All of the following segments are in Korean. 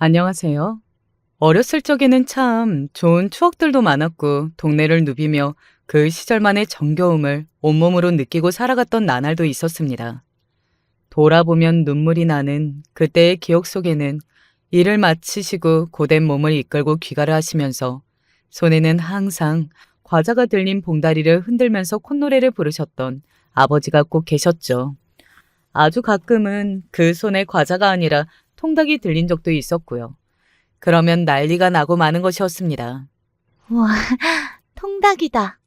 안녕하세요. 어렸을 적에는 참 좋은 추억들도 많았고 동네를 누비며 그 시절만의 정겨움을 온몸으로 느끼고 살아갔던 나날도 있었습니다. 돌아보면 눈물이 나는 그때의 기억 속에는 일을 마치시고 고된 몸을 이끌고 귀가를 하시면서 손에는 항상 과자가 들린 봉다리를 흔들면서 콧노래를 부르셨던 아버지가 꼭 계셨죠. 아주 가끔은 그 손에 과자가 아니라 통닭이 들린 적도 있었고요. 그러면 난리가 나고 마는 것이었습니다. 우와, 통닭이다.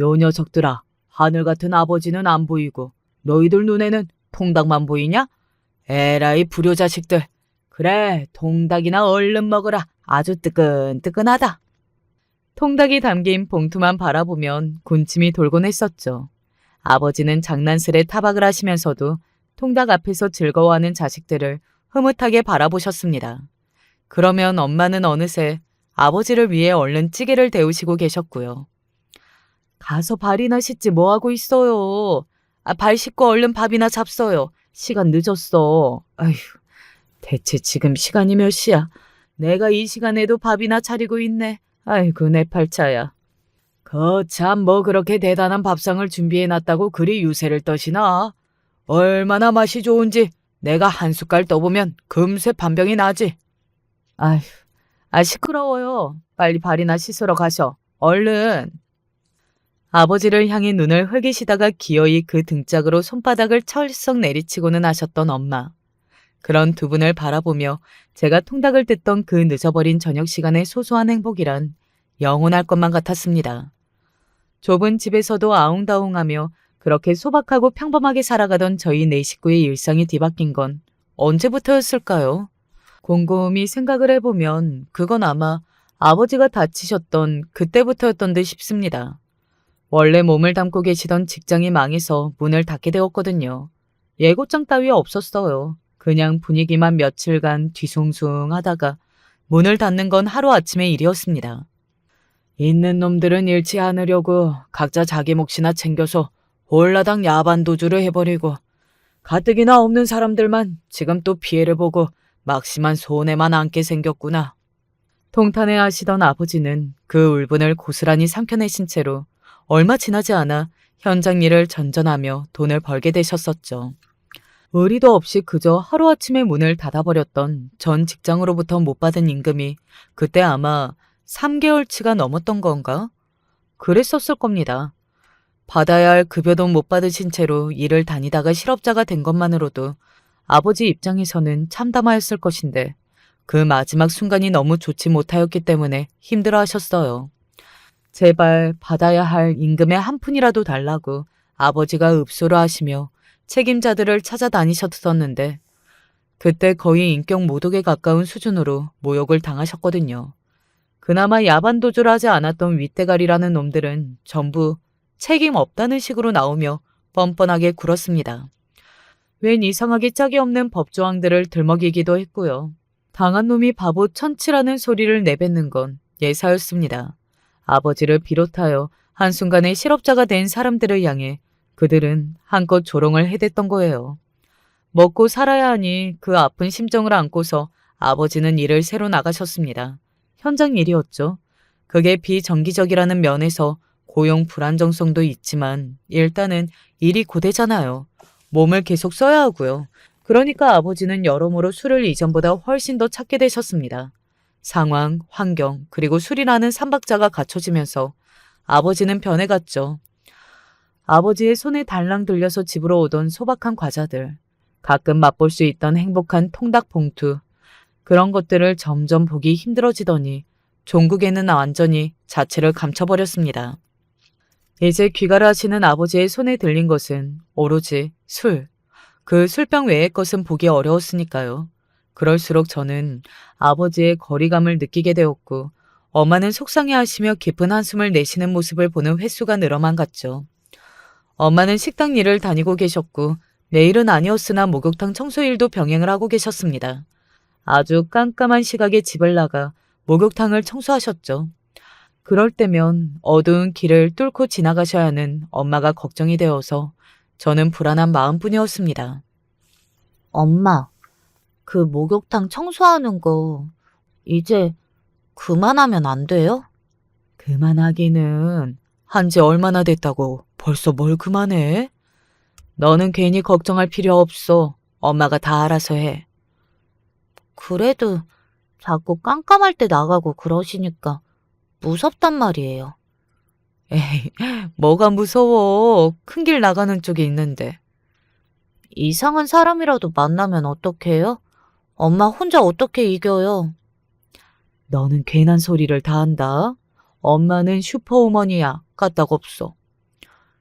요 녀석들아, 하늘 같은 아버지는 안 보이고 너희들 눈에는 통닭만 보이냐? 에라이 불효자식들. 그래, 통닭이나 얼른 먹으라. 아주 뜨끈뜨끈하다. 통닭이 담긴 봉투만 바라보면 군침이 돌곤 했었죠. 아버지는 장난스레 타박을 하시면서도 통닭 앞에서 즐거워하는 자식들을 흐뭇하게 바라보셨습니다. 그러면 엄마는 어느새 아버지를 위해 얼른 찌개를 데우시고 계셨고요. 가서 발이나 씻지 뭐하고 있어요. 발 씻고 얼른 밥이나 잡숴요. 시간 늦었어. 아휴, 대체 지금 시간이 몇 시야? 내가 이 시간에도 밥이나 차리고 있네. 아이고, 내 팔자야. 거참 뭐 그렇게 대단한 밥상을 준비해놨다고 그리 유세를 떠시나? 얼마나 맛이 좋은지 내가 한 숟갈 떠보면 금세 반병이 나지. 아휴, 시끄러워요. 빨리 발이나 씻으러 가셔. 얼른. 아버지를 향해 눈을 흘기시다가 기어이 그 등짝으로 손바닥을 철썩 내리치고는 하셨던 엄마. 그런 두 분을 바라보며 제가 통닭을 뜯던 그 늦어버린 저녁 시간의 소소한 행복이란 영원할 것만 같았습니다. 좁은 집에서도 아웅다웅하며 그렇게 소박하고 평범하게 살아가던 저희 네 식구의 일상이 뒤바뀐 건 언제부터였을까요? 곰곰이 생각을 해보면 그건 아마 아버지가 다치셨던 그때부터였던 듯 싶습니다. 원래 몸을 담고 계시던 직장이 망해서 문을 닫게 되었거든요. 예고장 따위 없었어요. 그냥 분위기만 며칠간 뒤숭숭하다가 문을 닫는 건 하루아침의 일이었습니다. 있는 놈들은 잃지 않으려고 각자 자기 몫이나 챙겨서 홀라당 야반도주를 해버리고 가뜩이나 없는 사람들만 지금 또 피해를 보고 막심한 손해만 안게 생겼구나. 통탄해 하시던 아버지는 그 울분을 고스란히 삼켜내신 채로 얼마 지나지 않아 현장 일을 전전하며 돈을 벌게 되셨었죠. 의리도 없이 그저 하루아침에 문을 닫아버렸던 전 직장으로부터 못 받은 임금이 그때 아마 3개월치가 넘었던 건가? 그랬었을 겁니다. 받아야 할 급여도 못 받으신 채로 일을 다니다가 실업자가 된 것만으로도 아버지 입장에서는 참담하였을 것인데 그 마지막 순간이 너무 좋지 못하였기 때문에 힘들어 하셨어요. 제발 받아야 할 임금의 한 푼이라도 달라고 아버지가 읍소를 하시며 책임자들을 찾아다니셨었는데 그때 거의 인격 모독에 가까운 수준으로 모욕을 당하셨거든요. 그나마 야반도주를 하지 않았던 윗대가리라는 놈들은 전부 책임 없다는 식으로 나오며 뻔뻔하게 굴었습니다. 웬 이상하게 짝이 없는 법조항들을 들먹이기도 했고요. 당한 놈이 바보 천치라는 소리를 내뱉는 건 예사였습니다. 아버지를 비롯하여 한순간에 실업자가 된 사람들을 향해 그들은 한껏 조롱을 해댔던 거예요. 먹고 살아야 하니 그 아픈 심정을 안고서 아버지는 일을 새로 나가셨습니다. 현장 일이었죠. 그게 비정기적이라는 면에서 고용 불안정성도 있지만 일단은 일이 고되잖아요. 몸을 계속 써야 하고요. 그러니까 아버지는 여러모로 술을 이전보다 훨씬 더 찾게 되셨습니다. 상황, 환경, 그리고 술이라는 삼박자가 갖춰지면서 아버지는 변해갔죠. 아버지의 손에 달랑 들려서 집으로 오던 소박한 과자들, 가끔 맛볼 수 있던 행복한 통닭 봉투, 그런 것들을 점점 보기 힘들어지더니 종국에는 완전히 자체를 감춰버렸습니다. 이제 귀가를 하시는 아버지의 손에 들린 것은 오로지 술, 그 술병 외의 것은 보기 어려웠으니까요. 그럴수록 저는 아버지의 거리감을 느끼게 되었고 엄마는 속상해하시며 깊은 한숨을 내쉬는 모습을 보는 횟수가 늘어만 갔죠. 엄마는 식당 일을 다니고 계셨고 매일은 아니었으나 목욕탕 청소일도 병행을 하고 계셨습니다. 아주 깜깜한 시각에 집을 나가 목욕탕을 청소하셨죠. 그럴 때면 어두운 길을 뚫고 지나가셔야 하는 엄마가 걱정이 되어서 저는 불안한 마음뿐이었습니다. 엄마, 그 목욕탕 청소하는 거 이제 그만하면 안 돼요? 그만하기는 한지 얼마나 됐다고 벌써 뭘 그만해? 너는 괜히 걱정할 필요 없어. 엄마가 다 알아서 해. 그래도 자꾸 깜깜할 때 나가고 그러시니까 무섭단 말이에요. 에이, 뭐가 무서워. 큰 길 나가는 쪽에 있는데. 이상한 사람이라도 만나면 어떡해요? 엄마 혼자 어떻게 이겨요? 너는 괜한 소리를 다 한다. 엄마는 슈퍼우먼이야. 까딱없어.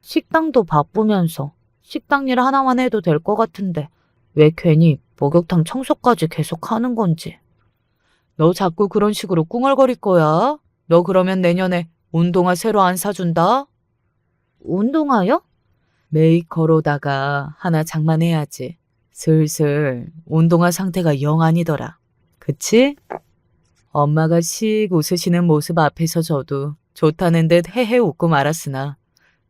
식당도 바쁘면서 식당 일 하나만 해도 될 것 같은데 왜 괜히 목욕탕 청소까지 계속 하는 건지. 너 자꾸 그런 식으로 꿍얼거릴 거야? 너 그러면 내년에 운동화 새로 안 사준다? 운동화요? 메이커로다가 하나 장만해야지. 슬슬 운동화 상태가 영 아니더라. 그치? 엄마가 씩 웃으시는 모습 앞에서 저도 좋다는 듯 헤헤 웃고 말았으나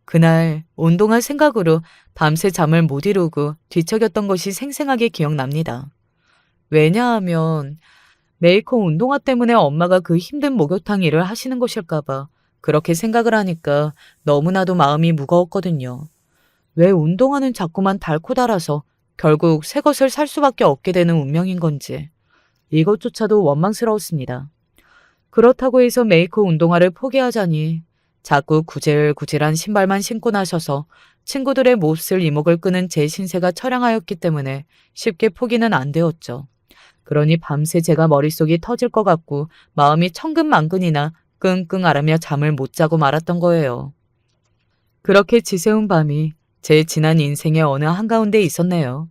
그날 운동화 생각으로 밤새 잠을 못 이루고 뒤척였던 것이 생생하게 기억납니다. 왜냐하면 메이커 운동화 때문에 엄마가 그 힘든 목욕탕 일을 하시는 것일까봐 그렇게 생각을 하니까 너무나도 마음이 무거웠거든요. 왜 운동화는 자꾸만 닳고 닳아서 결국 새 것을 살 수밖에 없게 되는 운명인 건지 이것조차도 원망스러웠습니다. 그렇다고 해서 메이커 운동화를 포기하자니 자꾸 구질구질한 신발만 신고 나셔서 친구들의 몹쓸 이목을 끄는 제 신세가 처량하였기 때문에 쉽게 포기는 안 되었죠. 그러니 밤새 제가 머릿속이 터질 것 같고 마음이 천근만근이나 끙끙 앓으며 잠을 못 자고 말았던 거예요. 그렇게 지새운 밤이 제 지난 인생의 어느 한가운데 있었네요.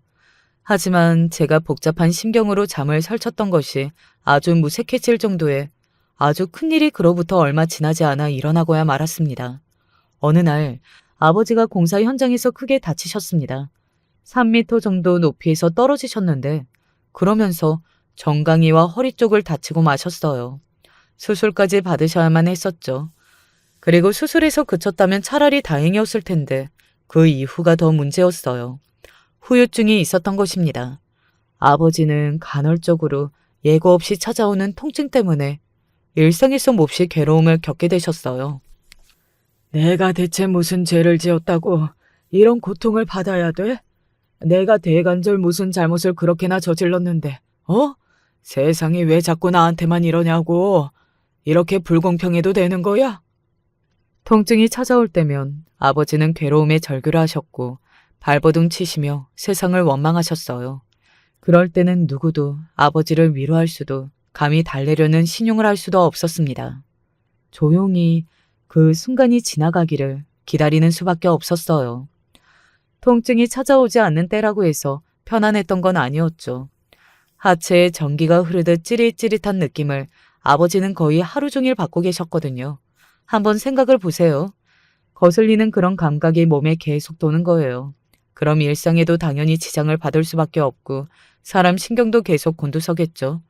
하지만 제가 복잡한 심경으로 잠을 설쳤던 것이 아주 무색해질 정도의 아주 큰일이 그로부터 얼마 지나지 않아 일어나고야 말았습니다. 어느 날 아버지가 공사 현장에서 크게 다치셨습니다. 3m 정도 높이에서 떨어지셨는데 그러면서 정강이와 허리 쪽을 다치고 마셨어요. 수술까지 받으셔야만 했었죠. 그리고 수술에서 그쳤다면 차라리 다행이었을 텐데 그 이후가 더 문제였어요. 후유증이 있었던 것입니다. 아버지는 간헐적으로 예고 없이 찾아오는 통증 때문에 일상에서 몹시 괴로움을 겪게 되셨어요. 내가 대체 무슨 죄를 지었다고 이런 고통을 받아야 돼? 내가 대간절 무슨 잘못을 그렇게나 저질렀는데, 세상이 왜 자꾸 나한테만 이러냐고. 이렇게 불공평해도 되는 거야? 통증이 찾아올 때면 아버지는 괴로움에 절규를 하셨고 발버둥 치시며 세상을 원망하셨어요. 그럴 때는 누구도 아버지를 위로할 수도 감히 달래려는 신용을 할 수도 없었습니다. 조용히 그 순간이 지나가기를 기다리는 수밖에 없었어요. 통증이 찾아오지 않는 때라고 해서 편안했던 건 아니었죠. 하체에 전기가 흐르듯 찌릿찌릿한 느낌을 아버지는 거의 하루 종일 받고 계셨거든요. 한번 생각을 보세요. 거슬리는 그런 감각이 몸에 계속 도는 거예요. 그럼 일상에도 당연히 지장을 받을 수밖에 없고 사람 신경도 계속 곤두서겠죠.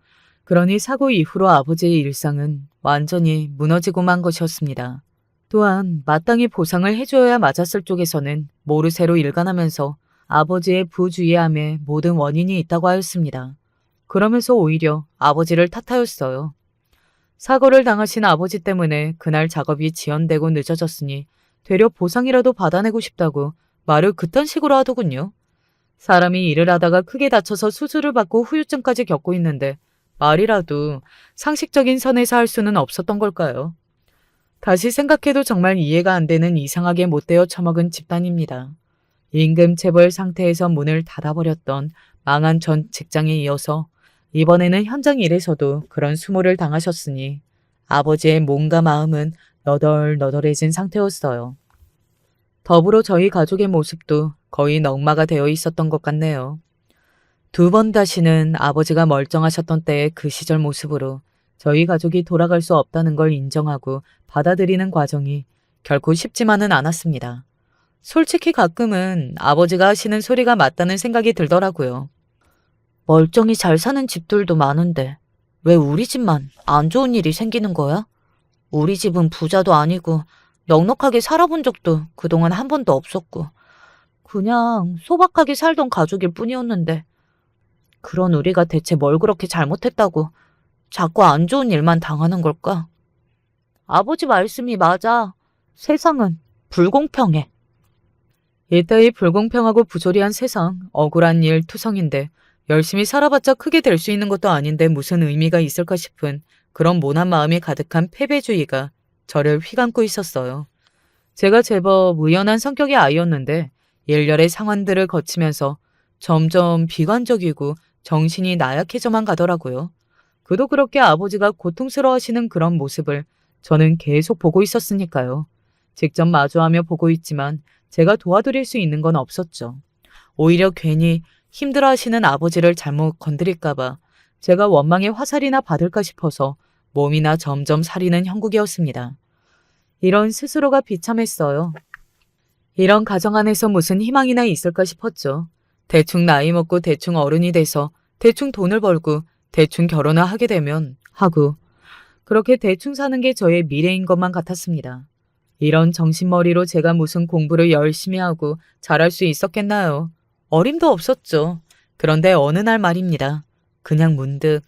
그러니 사고 이후로 아버지의 일상은 완전히 무너지고 만 것이었습니다. 또한 마땅히 보상을 해줘야 맞았을 쪽에서는 모르쇠로 일관하면서 아버지의 부주의함에 모든 원인이 있다고 하였습니다. 그러면서 오히려 아버지를 탓하였어요. 사고를 당하신 아버지 때문에 그날 작업이 지연되고 늦어졌으니 되려 보상이라도 받아내고 싶다고 말을 그딴 식으로 하더군요. 사람이 일을 하다가 크게 다쳐서 수술을 받고 후유증까지 겪고 있는데 말이라도 상식적인 선에서 할 수는 없었던 걸까요? 다시 생각해도 정말 이해가 안 되는 이상하게 못되어 처먹은 집단입니다. 임금체벌 상태에서 문을 닫아버렸던 망한 전 직장에 이어서 이번에는 현장 일에서도 그런 수모를 당하셨으니 아버지의 몸과 마음은 너덜너덜해진 상태였어요. 더불어 저희 가족의 모습도 거의 넉마가 되어 있었던 것 같네요. 두 번 다시는 아버지가 멀쩡하셨던 때의 그 시절 모습으로 저희 가족이 돌아갈 수 없다는 걸 인정하고 받아들이는 과정이 결코 쉽지만은 않았습니다. 솔직히 가끔은 아버지가 하시는 소리가 맞다는 생각이 들더라고요. 멀쩡히 잘 사는 집들도 많은데 왜 우리 집만 안 좋은 일이 생기는 거야? 우리 집은 부자도 아니고 넉넉하게 살아본 적도 그동안 한 번도 없었고 그냥 소박하게 살던 가족일 뿐이었는데 그런 우리가 대체 뭘 그렇게 잘못했다고 자꾸 안 좋은 일만 당하는 걸까? 아버지 말씀이 맞아. 세상은 불공평해. 이따위 불공평하고 부조리한 세상, 억울한 일 투성인데 열심히 살아봤자 크게 될 수 있는 것도 아닌데 무슨 의미가 있을까 싶은 그런 모난 마음이 가득한 패배주의가 저를 휘감고 있었어요. 제가 제법 의연한 성격의 아이였는데 일렬의 상황들을 거치면서 점점 비관적이고 정신이 나약해져만 가더라고요. 그도 그렇게 아버지가 고통스러워하시는 그런 모습을 저는 계속 보고 있었으니까요. 직접 마주하며 보고 있지만 제가 도와드릴 수 있는 건 없었죠. 오히려 괜히 힘들어하시는 아버지를 잘못 건드릴까봐 제가 원망의 화살이나 받을까 싶어서 몸이나 점점 사리는 형국이었습니다. 이런 스스로가 비참했어요. 이런 가정 안에서 무슨 희망이나 있을까 싶었죠. 대충 나이 먹고 대충 어른이 돼서 대충 돈을 벌고 대충 결혼을 하게 되면 하고 그렇게 대충 사는 게 저의 미래인 것만 같았습니다. 이런 정신머리로 제가 무슨 공부를 열심히 하고 잘할 수 있었겠나요? 어림도 없었죠. 그런데 어느 날 말입니다. 그냥 문득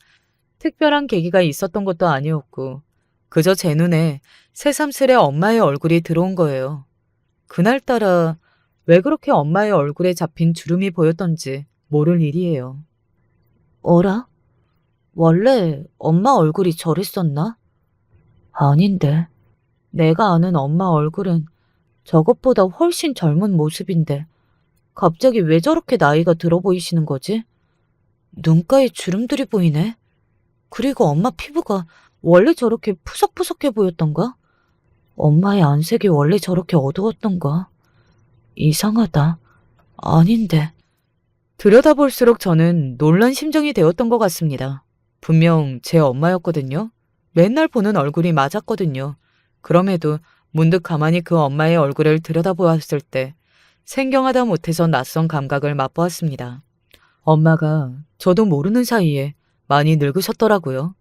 특별한 계기가 있었던 것도 아니었고 그저 제 눈에 새삼스레 엄마의 얼굴이 들어온 거예요. 그날따라 왜 그렇게 엄마의 얼굴에 잡힌 주름이 보였던지 모를 일이에요. 어라? 원래 엄마 얼굴이 저랬었나? 아닌데. 내가 아는 엄마 얼굴은 저것보다 훨씬 젊은 모습인데 갑자기 왜 저렇게 나이가 들어 보이시는 거지? 눈가에 주름들이 보이네. 그리고 엄마 피부가 원래 저렇게 푸석푸석해 보였던가? 엄마의 안색이 원래 저렇게 어두웠던가? 이상하다. 아닌데. 들여다볼수록 저는 놀란 심정이 되었던 것 같습니다. 분명 제 엄마였거든요. 맨날 보는 얼굴이 맞았거든요. 그럼에도 문득 가만히 그 엄마의 얼굴을 들여다보았을 때 생경하다 못해서 낯선 감각을 맛보았습니다. 엄마가 저도 모르는 사이에 많이 늙으셨더라고요.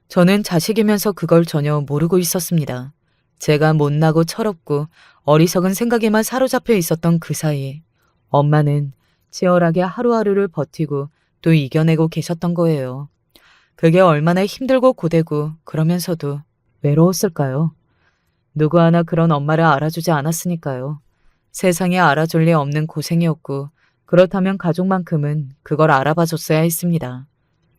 저는 자식이면서 그걸 전혀 모르고 있었습니다. 제가 못나고 철없고 어리석은 생각에만 사로잡혀 있었던 그 사이 엄마는 치열하게 하루하루를 버티고 또 이겨내고 계셨던 거예요. 그게 얼마나 힘들고 고되고 그러면서도 외로웠을까요? 누구 하나 그런 엄마를 알아주지 않았으니까요. 세상에 알아줄 리 없는 고생이었고 그렇다면 가족만큼은 그걸 알아봐줬어야 했습니다.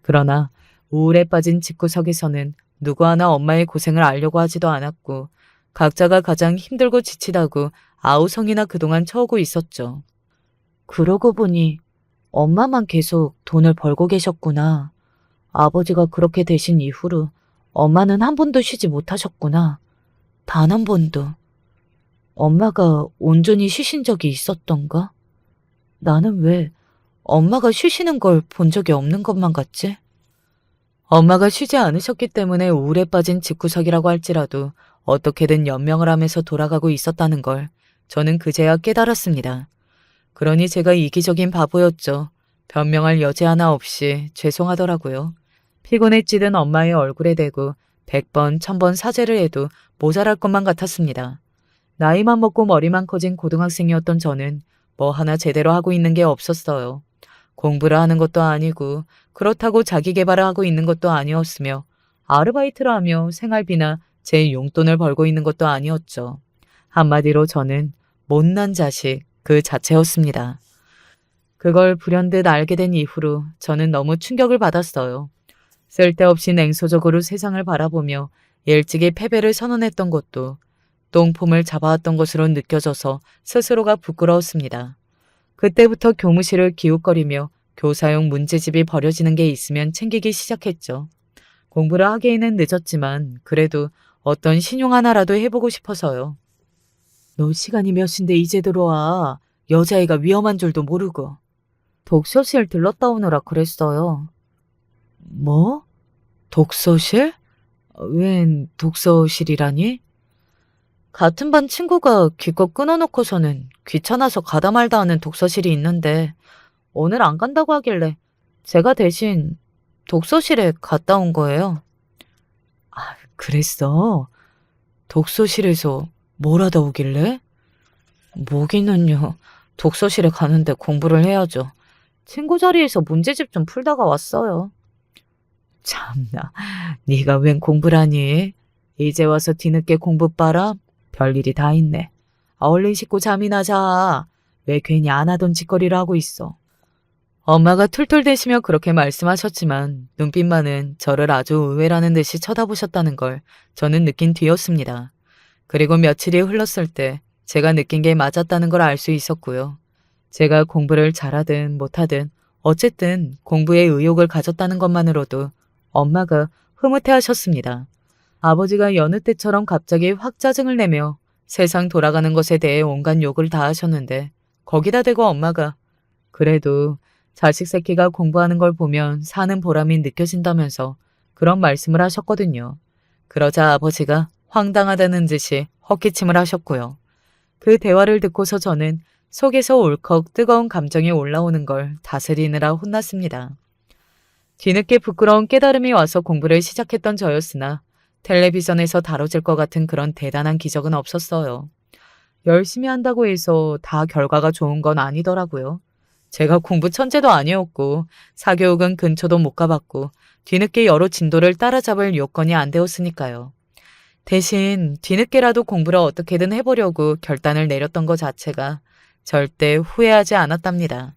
그러나 우울에 빠진 집구석에서는 누구 하나 엄마의 고생을 알려고 하지도 않았고 각자가 가장 힘들고 지치다고 아우성이나 그동안 쳐오고 있었죠. 그러고 보니 엄마만 계속 돈을 벌고 계셨구나. 아버지가 그렇게 되신 이후로 엄마는 한 번도 쉬지 못하셨구나. 단 한 번도. 엄마가 온전히 쉬신 적이 있었던가? 나는 왜 엄마가 쉬시는 걸 본 적이 없는 것만 같지? 엄마가 쉬지 않으셨기 때문에 우울에 빠진 집구석이라고 할지라도 어떻게든 연명을 하면서 돌아가고 있었다는 걸 저는 그제야 깨달았습니다. 그러니 제가 이기적인 바보였죠. 변명할 여지 하나 없이 죄송하더라고요. 피곤에 찌든 엄마의 얼굴에 대고 100번, 1000번 사죄를 해도 모자랄 것만 같았습니다. 나이만 먹고 머리만 커진 고등학생이었던 저는 뭐 하나 제대로 하고 있는 게 없었어요. 공부를 하는 것도 아니고 그렇다고 자기 개발을 하고 있는 것도 아니었으며 아르바이트를 하며 생활비나 제 용돈을 벌고 있는 것도 아니었죠. 한마디로 저는 못난 자식 그 자체였습니다. 그걸 불현듯 알게 된 이후로 저는 너무 충격을 받았어요. 쓸데없이 냉소적으로 세상을 바라보며 일찍이 패배를 선언했던 것도 똥폼을 잡아왔던 것으로 느껴져서 스스로가 부끄러웠습니다. 그때부터 교무실을 기웃거리며 교사용 문제집이 버려지는 게 있으면 챙기기 시작했죠. 공부를 하기에는 늦었지만 그래도 어떤 신용 하나라도 해보고 싶어서요. 너 시간이 몇 시인데 이제 들어와. 여자애가 위험한 줄도 모르고. 독서실 들렀다 오느라 그랬어요. 뭐? 독서실? 웬 독서실이라니? 같은 반 친구가 기껏 끊어놓고서는 귀찮아서 가다 말다 하는 독서실이 있는데 오늘 안 간다고 하길래 제가 대신 독서실에 갔다 온 거예요. 아, 그랬어? 독서실에서 뭘 하다 오길래? 뭐기는요. 독서실에 가는데 공부를 해야죠. 친구 자리에서 문제집 좀 풀다가 왔어요. 참나, 네가 웬 공부라니? 이제 와서 뒤늦게 공부바람? 별일이 다 있네. 얼른 씻고 잠이나 자. 왜 괜히 안 하던 짓거리를 하고 있어? 엄마가 툴툴대시며 그렇게 말씀하셨지만 눈빛만은 저를 아주 의외라는 듯이 쳐다보셨다는 걸 저는 느낀 뒤였습니다. 그리고 며칠이 흘렀을 때 제가 느낀 게 맞았다는 걸 알 수 있었고요. 제가 공부를 잘하든 못하든 어쨌든 공부에 의욕을 가졌다는 것만으로도 엄마가 흐뭇해하셨습니다. 아버지가 여느 때처럼 갑자기 확 짜증을 내며 세상 돌아가는 것에 대해 온갖 욕을 다 하셨는데 거기다 대고 엄마가 그래도 자식 새끼가 공부하는 걸 보면 사는 보람이 느껴진다면서 그런 말씀을 하셨거든요. 그러자 아버지가 황당하다는 듯이 헛기침을 하셨고요. 그 대화를 듣고서 저는 속에서 울컥 뜨거운 감정이 올라오는 걸 다스리느라 혼났습니다. 뒤늦게 부끄러운 깨달음이 와서 공부를 시작했던 저였으나 텔레비전에서 다뤄질 것 같은 그런 대단한 기적은 없었어요. 열심히 한다고 해서 다 결과가 좋은 건 아니더라고요. 제가 공부 천재도 아니었고 사교육은 근처도 못 가봤고 뒤늦게 여러 진도를 따라잡을 요건이 안 되었으니까요. 대신 뒤늦게라도 공부를 어떻게든 해보려고 결단을 내렸던 것 자체가 절대 후회하지 않았답니다.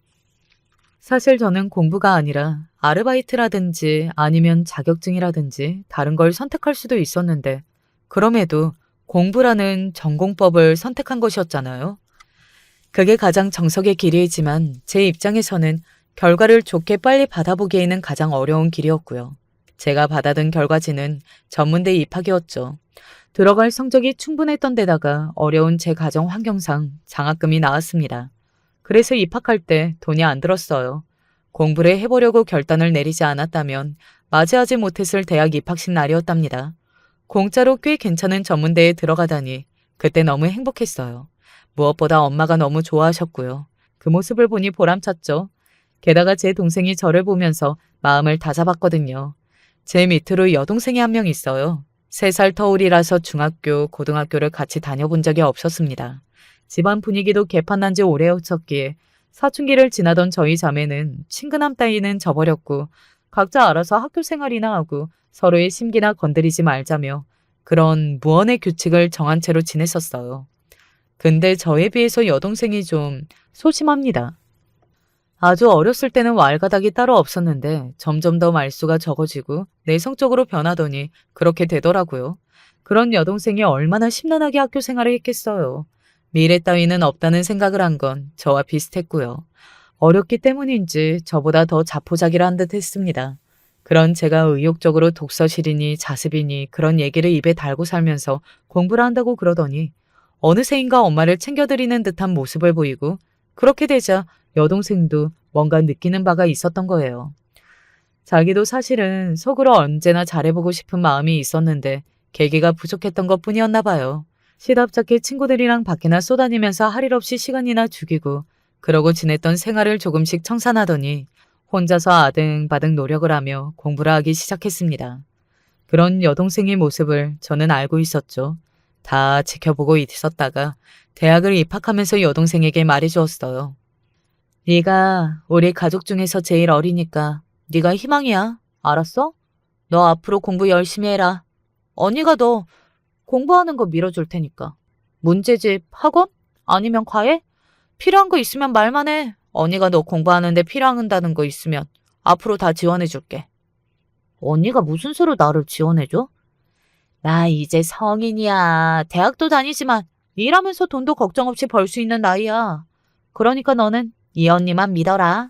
사실 저는 공부가 아니라 아르바이트라든지 아니면 자격증이라든지 다른 걸 선택할 수도 있었는데 그럼에도 공부라는 전공법을 선택한 것이었잖아요. 그게 가장 정석의 길이지만 제 입장에서는 결과를 좋게 빨리 받아보기에는 가장 어려운 길이었고요. 제가 받아든 결과지는 전문대 입학이었죠. 들어갈 성적이 충분했던 데다가 어려운 제 가정 환경상 장학금이 나왔습니다. 그래서 입학할 때 돈이 안 들었어요. 공부를 해보려고 결단을 내리지 않았다면 맞이하지 못했을 대학 입학식 날이었답니다. 공짜로 꽤 괜찮은 전문대에 들어가다니 그때 너무 행복했어요. 무엇보다 엄마가 너무 좋아하셨고요. 그 모습을 보니 보람찼죠. 게다가 제 동생이 저를 보면서 마음을 다잡았거든요. 제 밑으로 여동생이 한 명 있어요. 3살 터울이라서 중학교, 고등학교를 같이 다녀본 적이 없었습니다. 집안 분위기도 개판난 지 오래였었기에 사춘기를 지나던 저희 자매는 친근함 따위는 저버렸고 각자 알아서 학교 생활이나 하고 서로의 심기나 건드리지 말자며 그런 무언의 규칙을 정한 채로 지냈었어요. 근데 저에 비해서 여동생이 좀 소심합니다. 아주 어렸을 때는 왈가닥이 따로 없었는데 점점 더 말수가 적어지고 내성적으로 변하더니 그렇게 되더라고요. 그런 여동생이 얼마나 심란하게 학교 생활을 했겠어요. 미래 따위는 없다는 생각을 한 건 저와 비슷했고요. 어렸기 때문인지 저보다 더 자포자기를 한 듯 했습니다. 그런 제가 의욕적으로 독서실이니 자습이니 그런 얘기를 입에 달고 살면서 공부를 한다고 그러더니 어느새인가 엄마를 챙겨드리는 듯한 모습을 보이고 그렇게 되자 여동생도 뭔가 느끼는 바가 있었던 거예요. 자기도 사실은 속으로 언제나 잘해보고 싶은 마음이 있었는데 계기가 부족했던 것 뿐이었나 봐요. 시답잖게 친구들이랑 밖이나 쏘다니면서 할 일 없이 시간이나 죽이고 그러고 지냈던 생활을 조금씩 청산하더니 혼자서 아등바등 노력을 하며 공부를 하기 시작했습니다. 그런 여동생의 모습을 저는 알고 있었죠. 다 지켜보고 있었다가 대학을 입학하면서 여동생에게 말해주었어요. 네가 우리 가족 중에서 제일 어리니까 네가 희망이야. 알았어? 너 앞으로 공부 열심히 해라. 언니가 너 공부하는 거 밀어줄 테니까. 문제집, 학원? 아니면 과외? 필요한 거 있으면 말만 해. 언니가 너 공부하는데 필요한다는 거 있으면 앞으로 다 지원해줄게. 언니가 무슨 수로 나를 지원해줘? 나 이제 성인이야. 대학도 다니지만 일하면서 돈도 걱정 없이 벌 수 있는 나이야. 그러니까 너는 이 언니만 믿어라.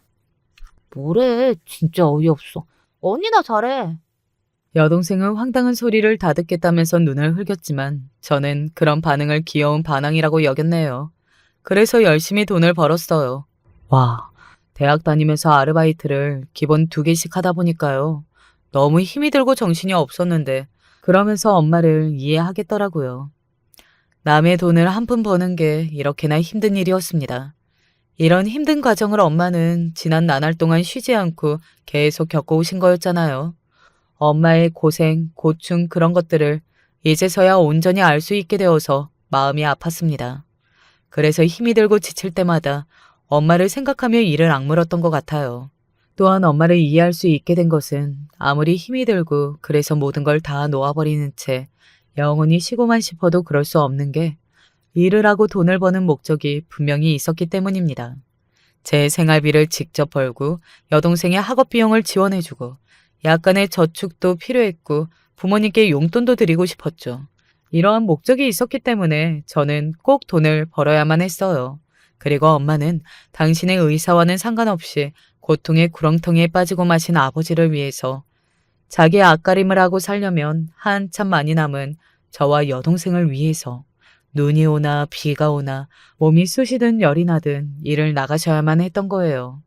뭐래? 진짜 어이없어. 언니나 잘해. 여동생은 황당한 소리를 다 듣겠다면서 눈을 흘겼지만 저는 그런 반응을 귀여운 반항이라고 여겼네요. 그래서 열심히 돈을 벌었어요. 와, 대학 다니면서 아르바이트를 기본 2개씩 하다 보니까요. 너무 힘이 들고 정신이 없었는데 그러면서 엄마를 이해하겠더라고요. 남의 돈을 한 푼 버는 게 이렇게나 힘든 일이었습니다. 이런 힘든 과정을 엄마는 지난 나날 동안 쉬지 않고 계속 겪어오신 거였잖아요. 엄마의 고생, 고충 그런 것들을 이제서야 온전히 알 수 있게 되어서 마음이 아팠습니다. 그래서 힘이 들고 지칠 때마다 엄마를 생각하며 이를 악물었던 것 같아요. 또한 엄마를 이해할 수 있게 된 것은 아무리 힘이 들고 그래서 모든 걸 다 놓아버리는 채 영원히 쉬고만 싶어도 그럴 수 없는 게 일을 하고 돈을 버는 목적이 분명히 있었기 때문입니다. 제 생활비를 직접 벌고 여동생의 학업 비용을 지원해주고 약간의 저축도 필요했고 부모님께 용돈도 드리고 싶었죠. 이러한 목적이 있었기 때문에 저는 꼭 돈을 벌어야만 했어요. 그리고 엄마는 당신의 의사와는 상관없이 고통의 구렁텅이에 빠지고 마신 아버지를 위해서 자기 앞가림을 하고 살려면 한참 많이 남은 저와 여동생을 위해서 눈이 오나 비가 오나 몸이 쑤시든 열이 나든 일을 나가셔야만 했던 거예요.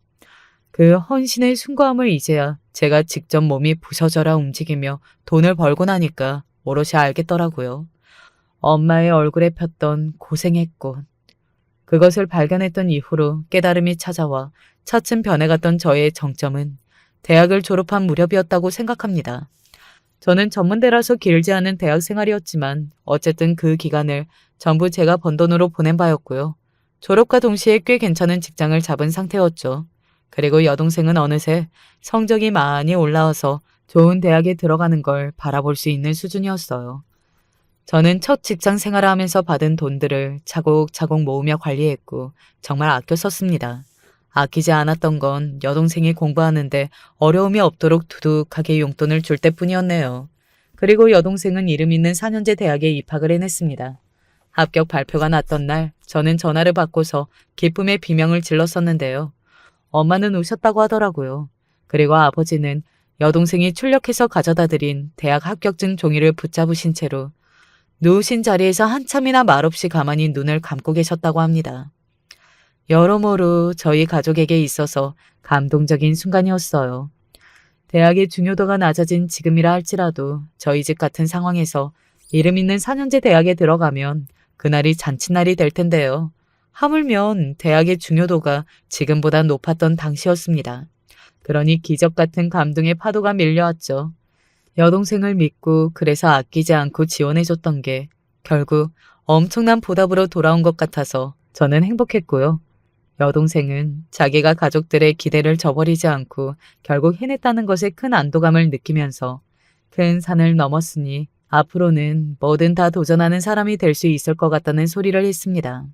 그 헌신의 숭고함을 이제야 제가 직접 몸이 부서져라 움직이며 돈을 벌고 나니까 오롯이 알겠더라고요. 엄마의 얼굴에 폈던 고생의 꽃. 그것을 발견했던 이후로 깨달음이 찾아와 차츰 변해갔던 저의 정점은 대학을 졸업한 무렵이었다고 생각합니다. 저는 전문대라서 길지 않은 대학 생활이었지만 어쨌든 그 기간을 전부 제가 번 돈으로 보낸 바였고요. 졸업과 동시에 꽤 괜찮은 직장을 잡은 상태였죠. 그리고 여동생은 어느새 성적이 많이 올라와서 좋은 대학에 들어가는 걸 바라볼 수 있는 수준이었어요. 저는 첫 직장 생활을 하면서 받은 돈들을 차곡차곡 모으며 관리했고 정말 아껴 썼습니다. 아끼지 않았던 건 여동생이 공부하는데 어려움이 없도록 두둑하게 용돈을 줄 때뿐이었네요. 그리고 여동생은 이름 있는 4년제 대학에 입학을 해냈습니다. 합격 발표가 났던 날 저는 전화를 받고서 기쁨의 비명을 질렀었는데요. 엄마는 우셨다고 하더라고요. 그리고 아버지는 여동생이 출력해서 가져다 드린 대학 합격증 종이를 붙잡으신 채로 누우신 자리에서 한참이나 말없이 가만히 눈을 감고 계셨다고 합니다. 여러모로 저희 가족에게 있어서 감동적인 순간이었어요. 대학의 중요도가 낮아진 지금이라 할지라도 저희 집 같은 상황에서 이름 있는 4년제 대학에 들어가면 그날이 잔칫날이 될 텐데요. 하물며 대학의 중요도가 지금보다 높았던 당시였습니다. 그러니 기적 같은 감동의 파도가 밀려왔죠. 여동생을 믿고 그래서 아끼지 않고 지원해줬던 게 결국 엄청난 보답으로 돌아온 것 같아서 저는 행복했고요. 여동생은 자기가 가족들의 기대를 저버리지 않고 결국 해냈다는 것에 큰 안도감을 느끼면서 큰 산을 넘었으니 앞으로는 뭐든 다 도전하는 사람이 될 수 있을 것 같다는 소리를 했습니다.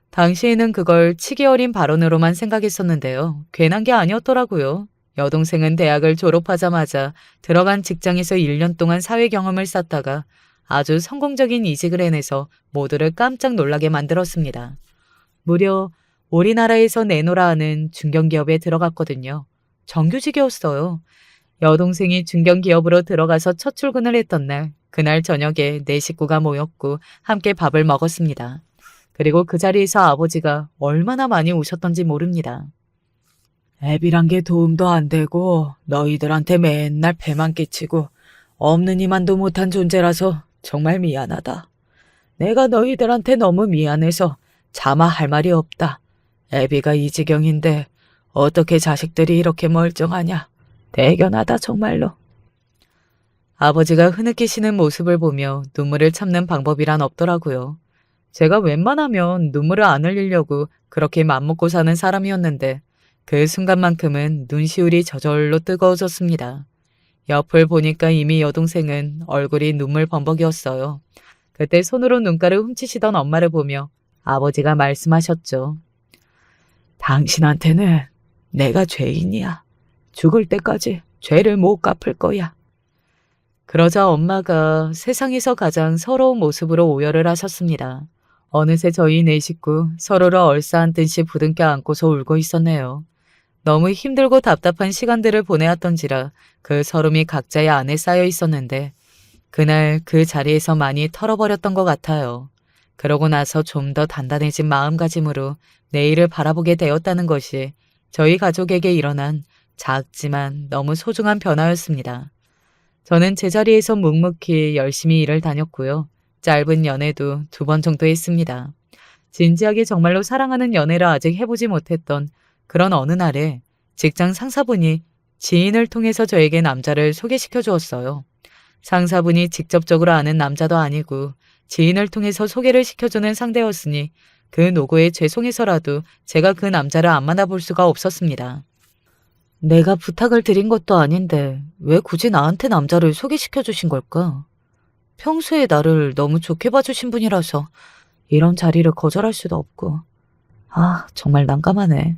당시에는 그걸 치기 어린 발언으로만 생각했었는데요. 괜한 게 아니었더라고요. 여동생은 대학을 졸업하자마자 들어간 직장에서 1년 동안 사회 경험을 쌓다가 아주 성공적인 이직을 해내서 모두를 깜짝 놀라게 만들었습니다. 무려 우리나라에서 내노라 하는 중견기업에 들어갔거든요. 정규직이었어요. 여동생이 중견기업으로 들어가서 첫 출근을 했던 날, 그날 저녁에 네 식구가 모였고 함께 밥을 먹었습니다. 그리고 그 자리에서 아버지가 얼마나 많이 우셨던지 모릅니다. 애비란 게 도움도 안 되고 너희들한테 맨날 배만 끼치고 없는 이만도 못한 존재라서 정말 미안하다. 내가 너희들한테 너무 미안해서 차마 할 말이 없다. 애비가 이 지경인데 어떻게 자식들이 이렇게 멀쩡하냐. 대견하다 정말로. 아버지가 흐느끼시는 모습을 보며 눈물을 참는 방법이란 없더라고요. 제가 웬만하면 눈물을 안 흘리려고 그렇게 맘먹고 사는 사람이었는데 그 순간만큼은 눈시울이 저절로 뜨거워졌습니다. 옆을 보니까 이미 여동생은 얼굴이 눈물 범벅이었어요. 그때 손으로 눈가를 훔치시던 엄마를 보며 아버지가 말씀하셨죠. 당신한테는 내가 죄인이야. 죽을 때까지 죄를 못 갚을 거야. 그러자 엄마가 세상에서 가장 서러운 모습으로 오열을 하셨습니다. 어느새 저희 네 식구 서로를 얼싸한 듯이 부둥켜 안고서 울고 있었네요. 너무 힘들고 답답한 시간들을 보내왔던지라 그 서름이 각자의 안에 쌓여 있었는데 그날 그 자리에서 많이 털어버렸던 것 같아요. 그러고 나서 좀 더 단단해진 마음가짐으로 내일을 바라보게 되었다는 것이 저희 가족에게 일어난 작지만 너무 소중한 변화였습니다. 저는 제자리에서 묵묵히 열심히 일을 다녔고요. 짧은 연애도 2번 정도 했습니다. 진지하게 정말로 사랑하는 연애를 아직 해보지 못했던 그런 어느 날에 직장 상사분이 지인을 통해서 저에게 남자를 소개시켜 주었어요. 상사분이 직접적으로 아는 남자도 아니고 지인을 통해서 소개를 시켜주는 상대였으니 그 노고에 죄송해서라도 제가 그 남자를 안 만나볼 수가 없었습니다. 내가 부탁을 드린 것도 아닌데 왜 굳이 나한테 남자를 소개시켜 주신 걸까? 평소에 나를 너무 좋게 봐주신 분이라서 이런 자리를 거절할 수도 없고. 아, 정말 난감하네.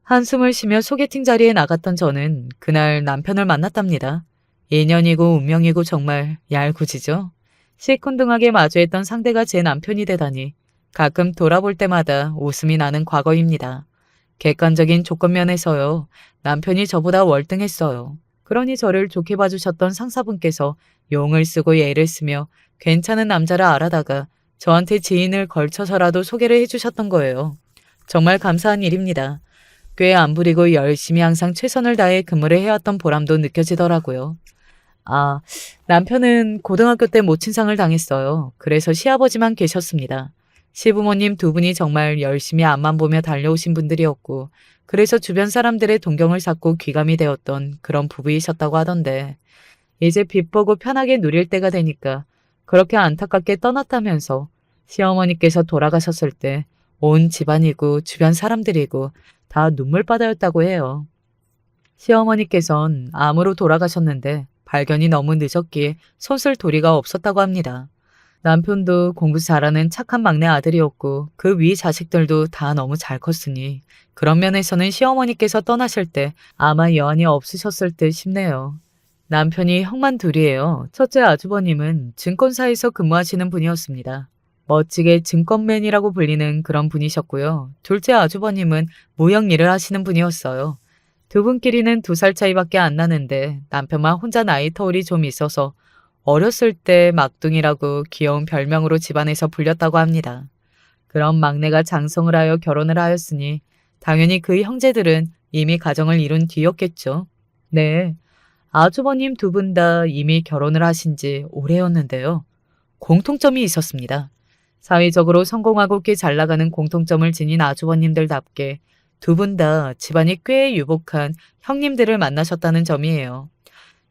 한숨을 쉬며 소개팅 자리에 나갔던 저는 그날 남편을 만났답니다. 인연이고 운명이고 정말 얄궂이죠. 시큰둥하게 마주했던 상대가 제 남편이 되다니 가끔 돌아볼 때마다 웃음이 나는 과거입니다. 객관적인 조건면에서요. 남편이 저보다 월등했어요. 그러니 저를 좋게 봐주셨던 상사분께서 용을 쓰고 예를 쓰며 괜찮은 남자를 알아다가 저한테 지인을 걸쳐서라도 소개를 해주셨던 거예요. 정말 감사한 일입니다. 꽤 안 부리고 열심히 항상 최선을 다해 근무를 해왔던 보람도 느껴지더라고요. 아, 남편은 고등학교 때 모친상을 당했어요. 그래서 시아버지만 계셨습니다. 시부모님 두 분이 정말 열심히 앞만 보며 달려오신 분들이었고, 그래서 주변 사람들의 동경을 샀고 귀감이 되었던 그런 부부이셨다고 하던데, 이제 빚 보고 편하게 누릴 때가 되니까 그렇게 안타깝게 떠났다면서 시어머니께서 돌아가셨을 때 온 집안이고 주변 사람들이고 다 눈물바다였다고 해요. 시어머니께선 암으로 돌아가셨는데 발견이 너무 늦었기에 손쓸 도리가 없었다고 합니다. 남편도 공부 잘하는 착한 막내 아들이었고 그 위 자식들도 다 너무 잘 컸으니 그런 면에서는 시어머니께서 떠나실 때 아마 여한이 없으셨을 듯 싶네요. 남편이 형만 둘이에요. 첫째 아주버님은 증권사에서 근무하시는 분이었습니다. 멋지게 증권맨이라고 불리는 그런 분이셨고요. 둘째 아주버님은 무역 일을 하시는 분이었어요. 두 분끼리는 2살 차이밖에 안 나는데 남편만 혼자 나이 터울이 좀 있어서 어렸을 때 막둥이라고 귀여운 별명으로 집안에서 불렸다고 합니다. 그런 막내가 장성을 하여 결혼을 하였으니 당연히 그 형제들은 이미 가정을 이룬 뒤였겠죠. 네, 아주버님 두 분 다 이미 결혼을 하신 지 오래였는데요. 공통점이 있었습니다. 사회적으로 성공하고 꽤 잘 나가는 공통점을 지닌 아주버님들답게 두 분 다 집안이 꽤 유복한 형님들을 만나셨다는 점이에요.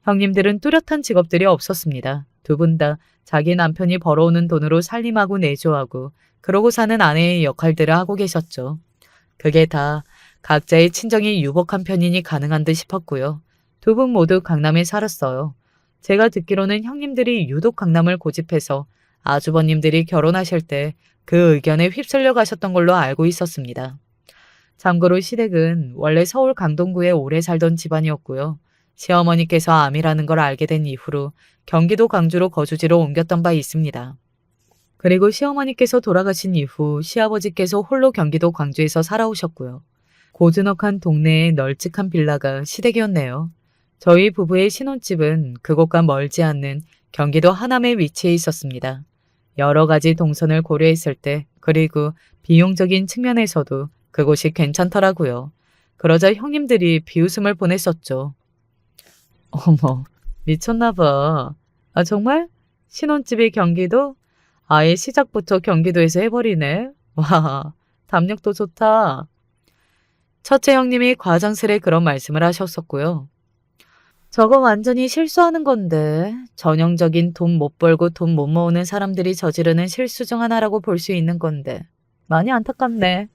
형님들은 뚜렷한 직업들이 없었습니다. 두 분 다 자기 남편이 벌어오는 돈으로 살림하고 내조하고 그러고 사는 아내의 역할들을 하고 계셨죠. 그게 다 각자의 친정이 유복한 편이니 가능한 듯 싶었고요. 두 분 모두 강남에 살았어요. 제가 듣기로는 형님들이 유독 강남을 고집해서 아주버님들이 결혼하실 때 그 의견에 휩쓸려 가셨던 걸로 알고 있었습니다. 참고로 시댁은 원래 서울 강동구에 오래 살던 집안이었고요. 시어머니께서 암이라는 걸 알게 된 이후로 경기도 광주로 거주지로 옮겼던 바 있습니다. 그리고 시어머니께서 돌아가신 이후 시아버지께서 홀로 경기도 광주에서 살아오셨고요. 고즈넉한 동네의 널찍한 빌라가 시댁이었네요. 저희 부부의 신혼집은 그곳과 멀지 않는 경기도 하남에 위치해 있었습니다. 여러 가지 동선을 고려했을 때 그리고 비용적인 측면에서도 그곳이 괜찮더라고요. 그러자 형님들이 비웃음을 보냈었죠. 어머, 미쳤나 봐. 아, 정말? 신혼집이 경기도? 아예 시작부터 경기도에서 해버리네. 와, 담력도 좋다. 첫째 형님이 과장스레 그런 말씀을 하셨었고요. 저거 완전히 실수하는 건데 전형적인 돈 못 벌고 돈 못 모으는 사람들이 저지르는 실수 중 하나라고 볼 수 있는 건데 많이 안타깝네.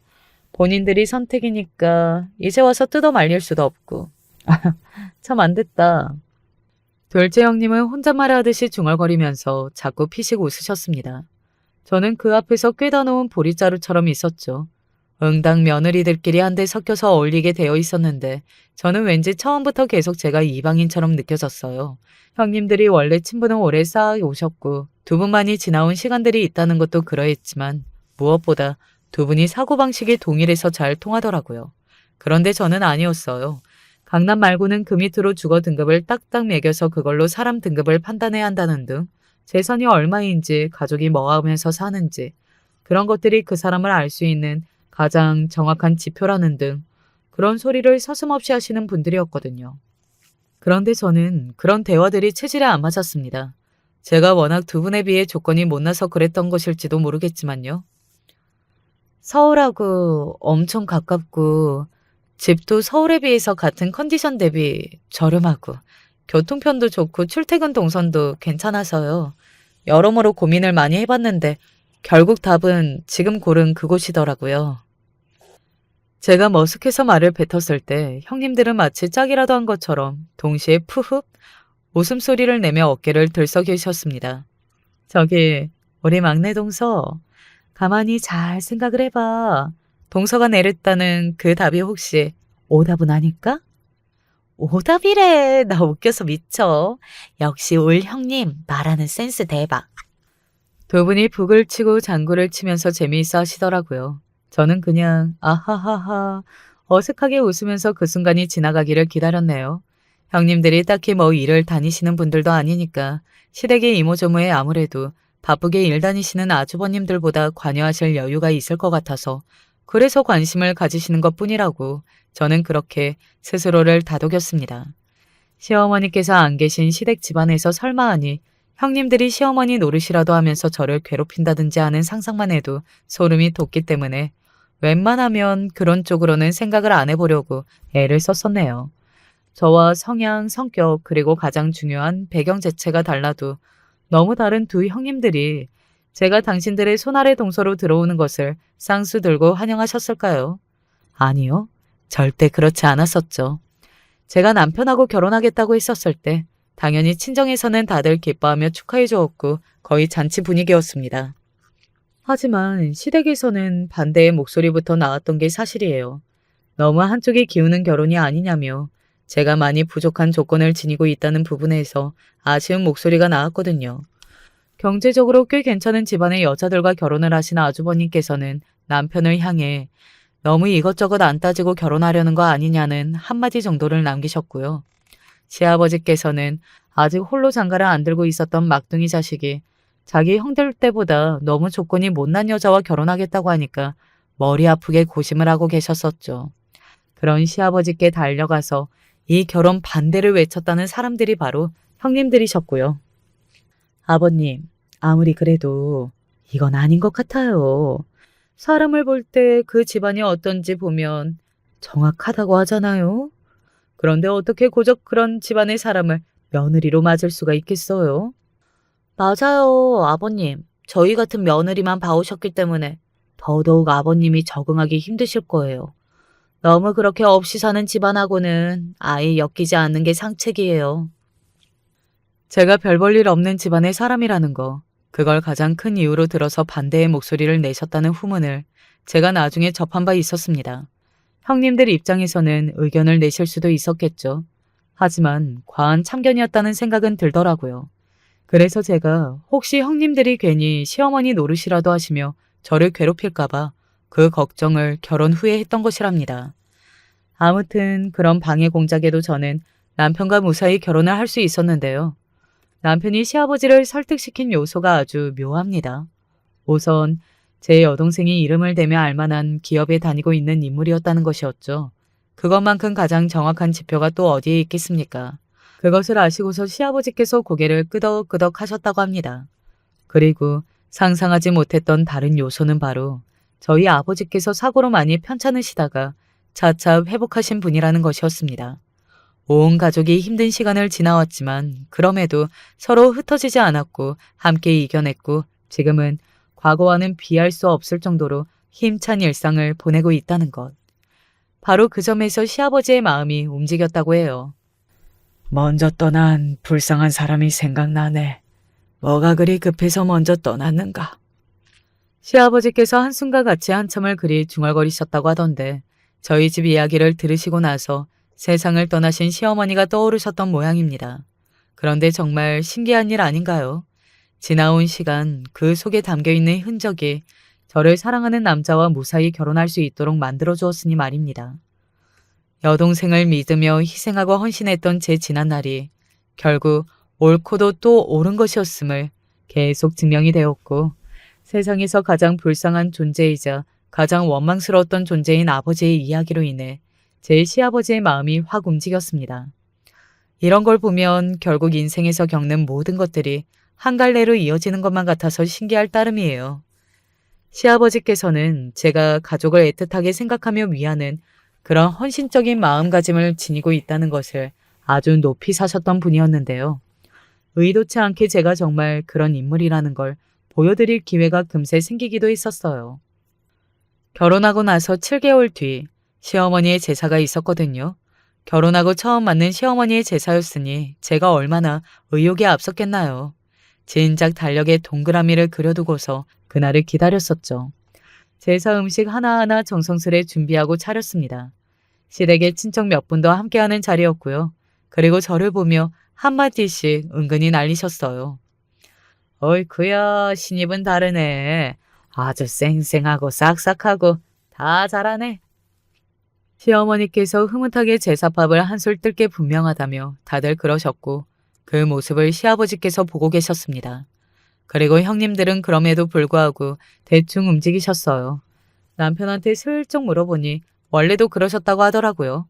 본인들이 선택이니까 이제 와서 뜯어 말릴 수도 없고. 참 안 됐다. 둘째 형님은 혼잣말 하듯이 중얼거리면서 자꾸 피식 웃으셨습니다. 저는 그 앞에서 꿰다 놓은 보리자루처럼 있었죠. 응당 며느리들끼리 한데 섞여서 어울리게 되어 있었는데 저는 왠지 처음부터 계속 제가 이방인처럼 느껴졌어요. 형님들이 원래 친분은 오래 쌓아 오셨고 두 분만이 지나온 시간들이 있다는 것도 그러했지만 무엇보다 두 분이 사고방식이 동일해서 잘 통하더라고요. 그런데 저는 아니었어요. 강남 말고는 그 밑으로 주거 등급을 딱딱 매겨서 그걸로 사람 등급을 판단해야 한다는 등 재산이 얼마인지 가족이 뭐 하면서 사는지 그런 것들이 그 사람을 알 수 있는 가장 정확한 지표라는 등 그런 소리를 서슴없이 하시는 분들이었거든요. 그런데 저는 그런 대화들이 체질에 안 맞았습니다. 제가 워낙 두 분에 비해 조건이 못나서 그랬던 것일지도 모르겠지만요. 서울하고 엄청 가깝고 집도 서울에 비해서 같은 컨디션 대비 저렴하고 교통편도 좋고 출퇴근 동선도 괜찮아서요. 여러모로 고민을 많이 해봤는데 결국 답은 지금 고른 그곳이더라고요. 제가 머쓱해서 말을 뱉었을 때 형님들은 마치 짝이라도 한 것처럼 동시에 푸흡 웃음소리를 내며 어깨를 들썩이셨습니다. 저기 우리 막내 동서 가만히 잘 생각을 해봐. 동서가 내렸다는 그 답이 혹시 오답은 아닐까? 오답이래. 나 웃겨서 미쳐. 역시 올 형님 말하는 센스 대박. 두 분이 북을 치고 장구를 치면서 재미있어 하시더라고요. 저는 그냥 아하하하 어색하게 웃으면서 그 순간이 지나가기를 기다렸네요. 형님들이 딱히 뭐 일을 다니시는 분들도 아니니까 시댁의 이모저모에 아무래도 바쁘게 일 다니시는 아주버님들보다 관여하실 여유가 있을 것 같아서 그래서 관심을 가지시는 것뿐이라고 저는 그렇게 스스로를 다독였습니다. 시어머니께서 안 계신 시댁 집안에서 설마 하니 형님들이 시어머니 노릇이라도 하면서 저를 괴롭힌다든지 하는 상상만 해도 소름이 돋기 때문에 웬만하면 그런 쪽으로는 생각을 안 해보려고 애를 썼었네요. 저와 성향, 성격, 그리고 가장 중요한 배경 자체가 달라도 너무 다른 두 형님들이 제가 당신들의 손아래 동서로 들어오는 것을 쌍수 들고 환영하셨을까요? 아니요. 절대 그렇지 않았었죠. 제가 남편하고 결혼하겠다고 했었을 때 당연히 친정에서는 다들 기뻐하며 축하해 주었고 거의 잔치 분위기였습니다. 하지만 시댁에서는 반대의 목소리부터 나왔던 게 사실이에요. 너무 한쪽이 기우는 결혼이 아니냐며 제가 많이 부족한 조건을 지니고 있다는 부분에서 아쉬운 목소리가 나왔거든요. 경제적으로 꽤 괜찮은 집안의 여자들과 결혼을 하신 아주버님께서는 남편을 향해 너무 이것저것 안 따지고 결혼하려는 거 아니냐는 한마디 정도를 남기셨고요. 시아버지께서는 아직 홀로 장가를 안 들고 있었던 막둥이 자식이 자기 형들 때보다 너무 조건이 못난 여자와 결혼하겠다고 하니까 머리 아프게 고심을 하고 계셨었죠. 그런 시아버지께 달려가서 이 결혼 반대를 외쳤다는 사람들이 바로 형님들이셨고요. 아버님, 아무리 그래도 이건 아닌 것 같아요. 사람을 볼 때 그 집안이 어떤지 보면 정확하다고 하잖아요. 그런데 어떻게 고작 그런 집안의 사람을 며느리로 맞을 수가 있겠어요? 맞아요, 아버님. 저희 같은 며느리만 봐오셨기 때문에 더더욱 아버님이 적응하기 힘드실 거예요. 너무 그렇게 없이 사는 집안하고는 아예 엮이지 않는 게 상책이에요. 제가 별 볼 일 없는 집안의 사람이라는 거, 그걸 가장 큰 이유로 들어서 반대의 목소리를 내셨다는 후문을 제가 나중에 접한 바 있었습니다. 형님들 입장에서는 의견을 내실 수도 있었겠죠. 하지만 과한 참견이었다는 생각은 들더라고요. 그래서 제가 혹시 형님들이 괜히 시어머니 노릇이라도 하시며 저를 괴롭힐까봐 그 걱정을 결혼 후에 했던 것이랍니다. 아무튼 그런 방해 공작에도 저는 남편과 무사히 결혼을 할 수 있었는데요. 남편이 시아버지를 설득시킨 요소가 아주 묘합니다. 우선 제 여동생이 이름을 대며 알만한 기업에 다니고 있는 인물이었다는 것이었죠. 그것만큼 가장 정확한 지표가 또 어디에 있겠습니까? 그것을 아시고서 시아버지께서 고개를 끄덕끄덕 하셨다고 합니다. 그리고 상상하지 못했던 다른 요소는 바로 저희 아버지께서 사고로 많이 편찮으시다가 차차 회복하신 분이라는 것이었습니다. 온 가족이 힘든 시간을 지나왔지만 그럼에도 서로 흩어지지 않았고 함께 이겨냈고 지금은 과거와는 비할 수 없을 정도로 힘찬 일상을 보내고 있다는 것. 바로 그 점에서 시아버지의 마음이 움직였다고 해요. 먼저 떠난 불쌍한 사람이 생각나네. 뭐가 그리 급해서 먼저 떠났는가? 시아버지께서 한숨과 같이 한참을 그리 중얼거리셨다고 하던데 저희 집 이야기를 들으시고 나서 세상을 떠나신 시어머니가 떠오르셨던 모양입니다. 그런데 정말 신기한 일 아닌가요? 지나온 시간 그 속에 담겨있는 흔적이 저를 사랑하는 남자와 무사히 결혼할 수 있도록 만들어주었으니 말입니다. 여동생을 믿으며 희생하고 헌신했던 제 지난날이 결국 옳고도 또 옳은 것이었음을 계속 증명이 되었고 세상에서 가장 불쌍한 존재이자 가장 원망스러웠던 존재인 아버지의 이야기로 인해 제 시아버지의 마음이 확 움직였습니다. 이런 걸 보면 결국 인생에서 겪는 모든 것들이 한 갈래로 이어지는 것만 같아서 신기할 따름이에요. 시아버지께서는 제가 가족을 애틋하게 생각하며 위하는 그런 헌신적인 마음가짐을 지니고 있다는 것을 아주 높이 사셨던 분이었는데요. 의도치 않게 제가 정말 그런 인물이라는 걸 보여드릴 기회가 금세 생기기도 했었어요. 결혼하고 나서 7개월 뒤 시어머니의 제사가 있었거든요. 결혼하고 처음 맞는 시어머니의 제사였으니 제가 얼마나 의욕이 앞섰겠나요. 진작 달력에 동그라미를 그려두고서 그날을 기다렸었죠. 제사 음식 하나하나 정성스레 준비하고 차렸습니다. 시댁의 친척 몇 분도 함께하는 자리였고요. 그리고 저를 보며 한마디씩 은근히 날리셨어요. 어이쿠야, 신입은 다르네. 아주 쌩쌩하고 싹싹하고 다 잘하네. 시어머니께서 흐뭇하게 제사밥을 한술 뜰 게 분명하다며 다들 그러셨고 그 모습을 시아버지께서 보고 계셨습니다. 그리고 형님들은 그럼에도 불구하고 대충 움직이셨어요. 남편한테 슬쩍 물어보니 원래도 그러셨다고 하더라고요.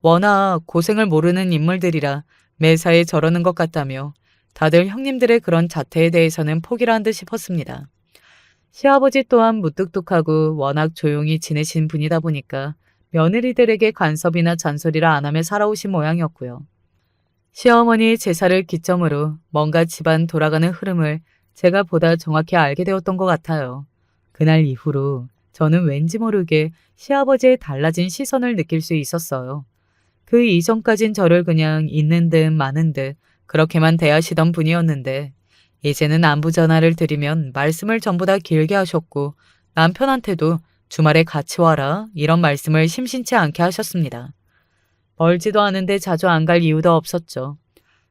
워낙 고생을 모르는 인물들이라 매사에 저러는 것 같다며 다들 형님들의 그런 자태에 대해서는 포기를 듯 싶었습니다. 시아버지 또한 무뚝뚝하고 워낙 조용히 지내신 분이다 보니까 며느리들에게 간섭이나 잔소리를 안 하며 살아오신 모양이었고요. 시어머니의 제사를 기점으로 뭔가 집안 돌아가는 흐름을 제가 보다 정확히 알게 되었던 것 같아요. 그날 이후로 저는 왠지 모르게 시아버지의 달라진 시선을 느낄 수 있었어요. 그 이전까진 저를 그냥 있는 듯 마는 듯 그렇게만 대하시던 분이었는데 이제는 안부 전화를 드리면 말씀을 전부 다 길게 하셨고 남편한테도 주말에 같이 와라 이런 말씀을 심심치 않게 하셨습니다. 멀지도 않은데 자주 안 갈 이유도 없었죠.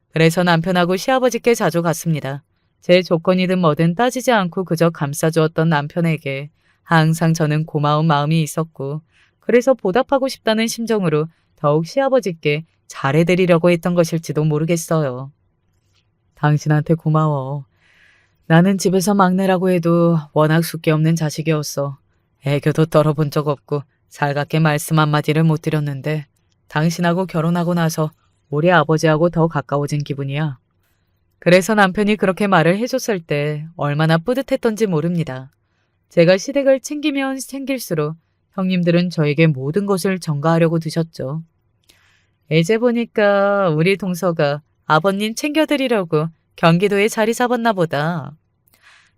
그래서 남편하고 시아버지께 자주 갔습니다. 제 조건이든 뭐든 따지지 않고 그저 감싸주었던 남편에게 항상 저는 고마운 마음이 있었고 그래서 보답하고 싶다는 심정으로 더욱 시아버지께 잘해드리려고 했던 것일지도 모르겠어요. 당신한테 고마워. 나는 집에서 막내라고 해도 워낙 숫기 없는 자식이었어. 애교도 떨어본 적 없고 살갑게 말씀 한마디를 못 드렸는데 당신하고 결혼하고 나서 우리 아버지하고 더 가까워진 기분이야. 그래서 남편이 그렇게 말을 해줬을 때 얼마나 뿌듯했던지 모릅니다. 제가 시댁을 챙기면 챙길수록 형님들은 저에게 모든 것을 전가하려고 드셨죠. 이제 보니까 우리 동서가 아버님 챙겨드리려고 경기도에 자리 잡았나 보다.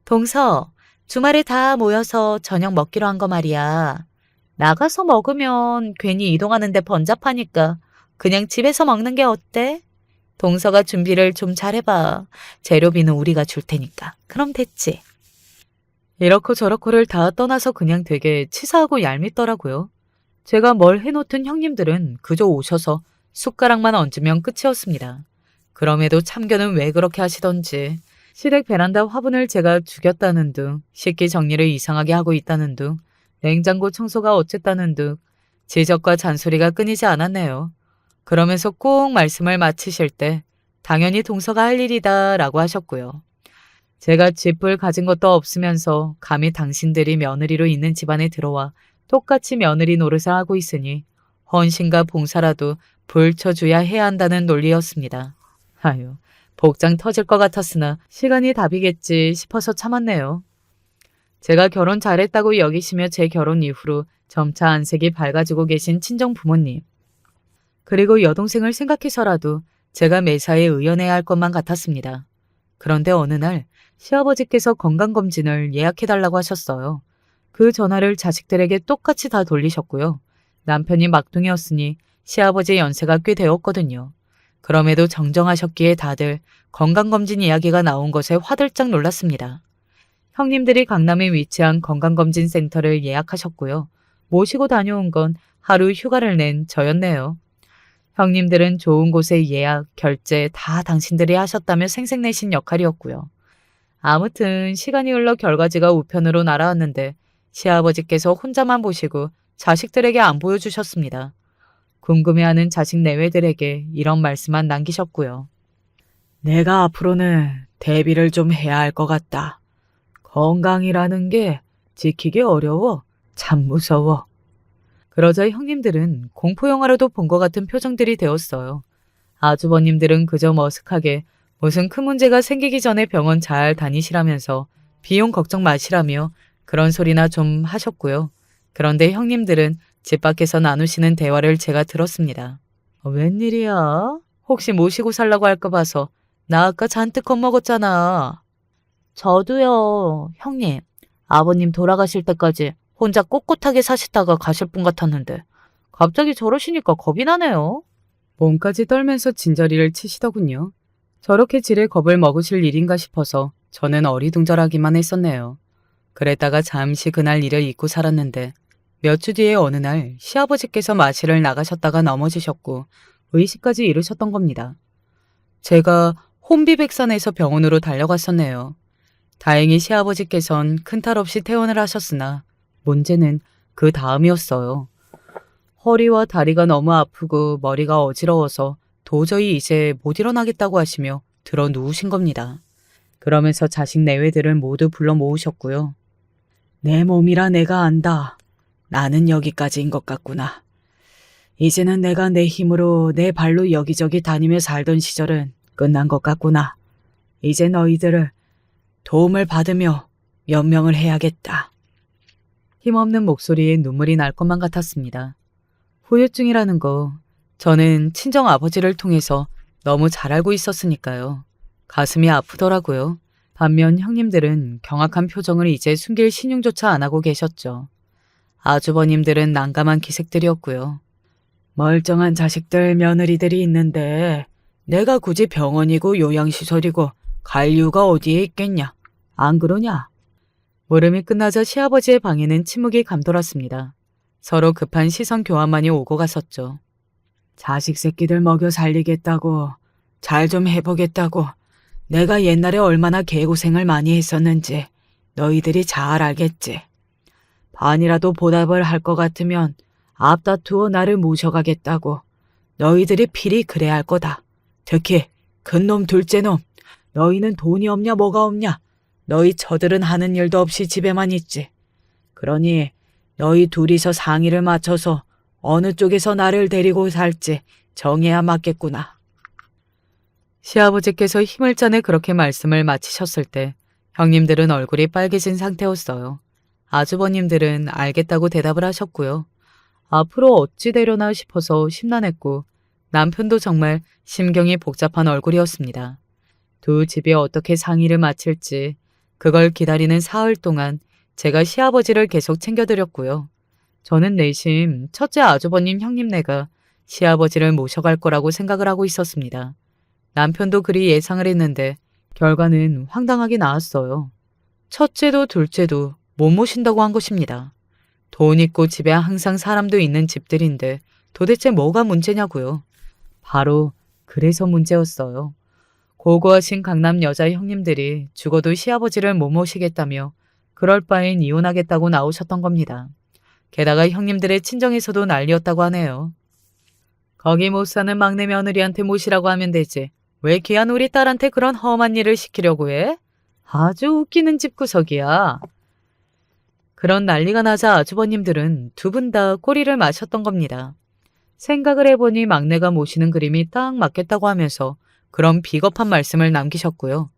동서, 주말에 다 모여서 저녁 먹기로 한 거 말이야. 나가서 먹으면 괜히 이동하는데 번잡하니까 그냥 집에서 먹는 게 어때? 동서가 준비를 좀 잘해봐. 재료비는 우리가 줄 테니까. 그럼 됐지. 이렇고 저렇고를 다 떠나서 그냥 되게 치사하고 얄밉더라고요. 제가 뭘 해놓든 형님들은 그저 오셔서 숟가락만 얹으면 끝이었습니다. 그럼에도 참견은 왜 그렇게 하시던지 시댁 베란다 화분을 제가 죽였다는 둥, 식기 정리를 이상하게 하고 있다는 둥, 냉장고 청소가 어쨌다는 둥 지적과 잔소리가 끊이지 않았네요. 그러면서 꼭 말씀을 마치실 때 당연히 동서가 할 일이다 라고 하셨고요. 제가 집을 가진 것도 없으면서 감히 당신들이 며느리로 있는 집안에 들어와 똑같이 며느리 노릇을 하고 있으니 헌신과 봉사라도 불쳐줘야 해야 한다는 논리였습니다. 아유, 복장 터질 것 같았으나 시간이 답이겠지 싶어서 참았네요. 제가 결혼 잘했다고 여기시며 제 결혼 이후로 점차 안색이 밝아지고 계신 친정 부모님. 그리고 여동생을 생각해서라도 제가 매사에 의연해야 할 것만 같았습니다. 그런데 어느 날 시아버지께서 건강검진을 예약해달라고 하셨어요. 그 전화를 자식들에게 똑같이 다 돌리셨고요. 남편이 막둥이였으니 시아버지 연세가 꽤 되었거든요. 그럼에도 정정하셨기에 다들 건강검진 이야기가 나온 것에 화들짝 놀랐습니다. 형님들이 강남에 위치한 건강검진센터를 예약하셨고요. 모시고 다녀온 건 하루 휴가를 낸 저였네요. 형님들은 좋은 곳에 예약, 결제 다 당신들이 하셨다며 생색내신 역할이었고요. 아무튼 시간이 흘러 결과지가 우편으로 날아왔는데 시아버지께서 혼자만 보시고 자식들에게 안 보여주셨습니다. 궁금해하는 자식 내외들에게 이런 말씀만 남기셨고요. 내가 앞으로는 대비를 좀 해야 할 것 같다. 건강이라는 게 지키기 어려워. 참 무서워. 그러자 형님들은 공포영화로도 본 것 같은 표정들이 되었어요. 아주버님들은 그저 머쓱하게 무슨 큰 문제가 생기기 전에 병원 잘 다니시라면서 비용 걱정 마시라며 그런 소리나 좀 하셨고요. 그런데 형님들은 집 밖에서 나누시는 대화를 제가 들었습니다. 웬일이야? 혹시 모시고 살라고 할까 봐서 나 아까 잔뜩 겁먹었잖아. 저도요, 형님. 아버님 돌아가실 때까지 혼자 꼿꼿하게 사시다가 가실 분 같았는데 갑자기 저러시니까 겁이 나네요. 몸까지 떨면서 진저리를 치시더군요. 저렇게 지레 겁을 먹으실 일인가 싶어서 저는 어리둥절하기만 했었네요. 그랬다가 잠시 그날 일을 잊고 살았는데 몇 주 뒤에 어느 날 시아버지께서 마실을 나가셨다가 넘어지셨고 의식까지 잃으셨던 겁니다. 제가 혼비백산해서 병원으로 달려갔었네요. 다행히 시아버지께선 큰 탈 없이 퇴원을 하셨으나 문제는 그 다음이었어요. 허리와 다리가 너무 아프고 머리가 어지러워서 도저히 이제 못 일어나겠다고 하시며 들어 누우신 겁니다. 그러면서 자식 내외들을 모두 불러 모으셨고요. 내 몸이라 내가 안다. 나는 여기까지인 것 같구나. 이제는 내가 내 힘으로 내 발로 여기저기 다니며 살던 시절은 끝난 것 같구나. 이제 너희들을 도움을 받으며 연명을 해야겠다. 힘없는 목소리에 눈물이 날 것만 같았습니다. 후유증이라는 거 저는 친정 아버지를 통해서 너무 잘 알고 있었으니까요. 가슴이 아프더라고요. 반면 형님들은 경악한 표정을 이제 숨길 신용조차 안 하고 계셨죠. 아주버님들은 난감한 기색들이었고요. 멀쩡한 자식들 며느리들이 있는데 내가 굳이 병원이고 요양시설이고 갈 이유가 어디에 있겠냐? 안 그러냐? 물음이 끝나자 시아버지의 방에는 침묵이 감돌았습니다. 서로 급한 시선 교환만이 오고 갔었죠. 자식 새끼들 먹여 살리겠다고, 잘 좀 해보겠다고, 내가 옛날에 얼마나 개고생을 많이 했었는지 너희들이 잘 알겠지. 반이라도 보답을 할 것 같으면 앞다투어 나를 모셔가겠다고. 너희들이 필히 그래야 할 거다. 특히 큰놈 둘째 놈. 너희는 돈이 없냐 뭐가 없냐. 너희 처들은 하는 일도 없이 집에만 있지. 그러니 너희 둘이서 상의를 맞춰서 어느 쪽에서 나를 데리고 살지 정해야 맞겠구나. 시아버지께서 힘을 짜내 그렇게 말씀을 마치셨을 때 형님들은 얼굴이 빨개진 상태였어요. 아주버님들은 알겠다고 대답을 하셨고요. 앞으로 어찌 되려나 싶어서 심란했고 남편도 정말 심경이 복잡한 얼굴이었습니다. 두 집이 어떻게 상의를 마칠지 그걸 기다리는 사흘 동안 제가 시아버지를 계속 챙겨드렸고요. 저는 내심 첫째 아주버님 형님네가 시아버지를 모셔갈 거라고 생각을 하고 있었습니다. 남편도 그리 예상을 했는데 결과는 황당하게 나왔어요. 첫째도 둘째도 못 모신다고 한 것입니다. 돈 있고 집에 항상 사람도 있는 집들인데 도대체 뭐가 문제냐고요. 바로 그래서 문제였어요. 고고하신 강남 여자 형님들이 죽어도 시아버지를 못 모시겠다며 그럴 바엔 이혼하겠다고 나오셨던 겁니다. 게다가 형님들의 친정에서도 난리였다고 하네요. 거기 못 사는 막내 며느리한테 모시라고 하면 되지. 왜 귀한 우리 딸한테 그런 험한 일을 시키려고 해? 아주 웃기는 집구석이야. 그런 난리가 나자 아주버님들은 두 분 다 꼬리를 마셨던 겁니다. 생각을 해보니 막내가 모시는 그림이 딱 맞겠다고 하면서 그런 비겁한 말씀을 남기셨고요.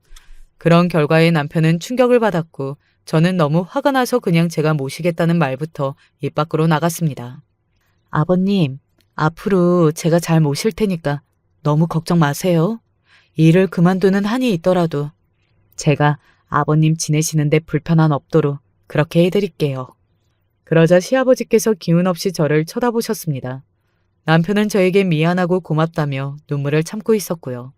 그런 결과에 남편은 충격을 받았고 저는 너무 화가 나서 그냥 제가 모시겠다는 말부터 입 밖으로 나갔습니다. 아버님, 앞으로 제가 잘 모실 테니까 너무 걱정 마세요. 일을 그만두는 한이 있더라도 제가 아버님 지내시는데 불편한 없도록 그렇게 해드릴게요. 그러자 시아버지께서 기운 없이 저를 쳐다보셨습니다. 남편은 저에게 미안하고 고맙다며 눈물을 참고 있었고요.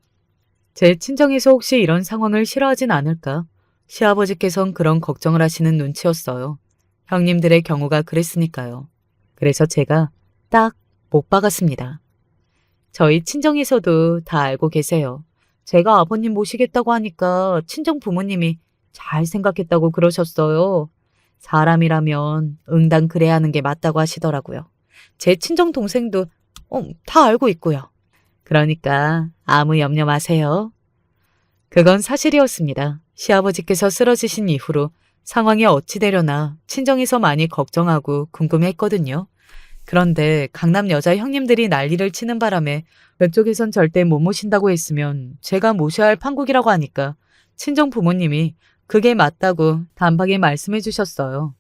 제 친정에서 혹시 이런 상황을 싫어하진 않을까? 시아버지께선 그런 걱정을 하시는 눈치였어요. 형님들의 경우가 그랬으니까요. 그래서 제가 딱 못 박았습니다. 저희 친정에서도 다 알고 계세요. 제가 아버님 모시겠다고 하니까 친정 부모님이 잘 생각했다고 그러셨어요. 사람이라면 응당 그래야 하는 게 맞다고 하시더라고요. 제 친정 동생도 다 알고 있고요. 그러니까 아무 염려 마세요. 그건 사실이었습니다. 시아버지께서 쓰러지신 이후로 상황이 어찌 되려나 친정에서 많이 걱정하고 궁금해했거든요. 그런데 강남 여자 형님들이 난리를 치는 바람에 그쪽에선 절대 못 모신다고 했으면 제가 모셔야 할 판국이라고 하니까 친정 부모님이 그게 맞다고 단박에 말씀해 주셨어요.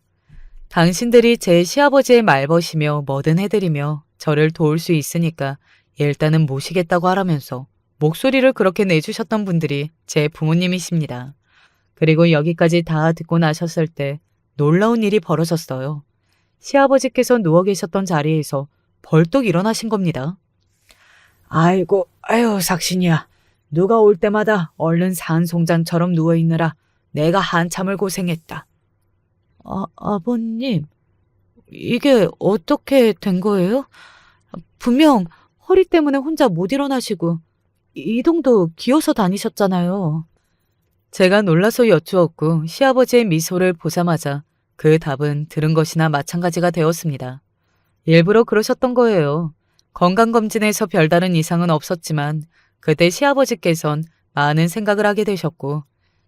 당신들이 제 시아버지의 말벗이며 뭐든 해드리며 저를 도울 수 있으니까 일단은 모시겠다고 하라면서 목소리를 그렇게 내주셨던 분들이 제 부모님이십니다. 그리고 여기까지 다 듣고 나셨을 때 놀라운 일이 벌어졌어요. 시아버지께서 누워 계셨던 자리에서 벌떡 일어나신 겁니다. 아이고, 아유, 삭신이야. 누가 올 때마다 얼른 산송장처럼 누워있느라 내가 한참을 고생했다. 아버님, 이게 어떻게 된 거예요? 분명 허리 때문에 혼자 못 일어나시고 이동도 기어서 다니셨잖아요. 제가 놀라서 여쭈었고 시아버지의 미소를 보자마자 그 답은 들은 것이나 마찬가지가 되었습니다. 일부러 그러셨던 거예요. 건강검진에서 별다른 이상은 없었지만 그때 시아버지께선 많은 생각을 하게 되셨고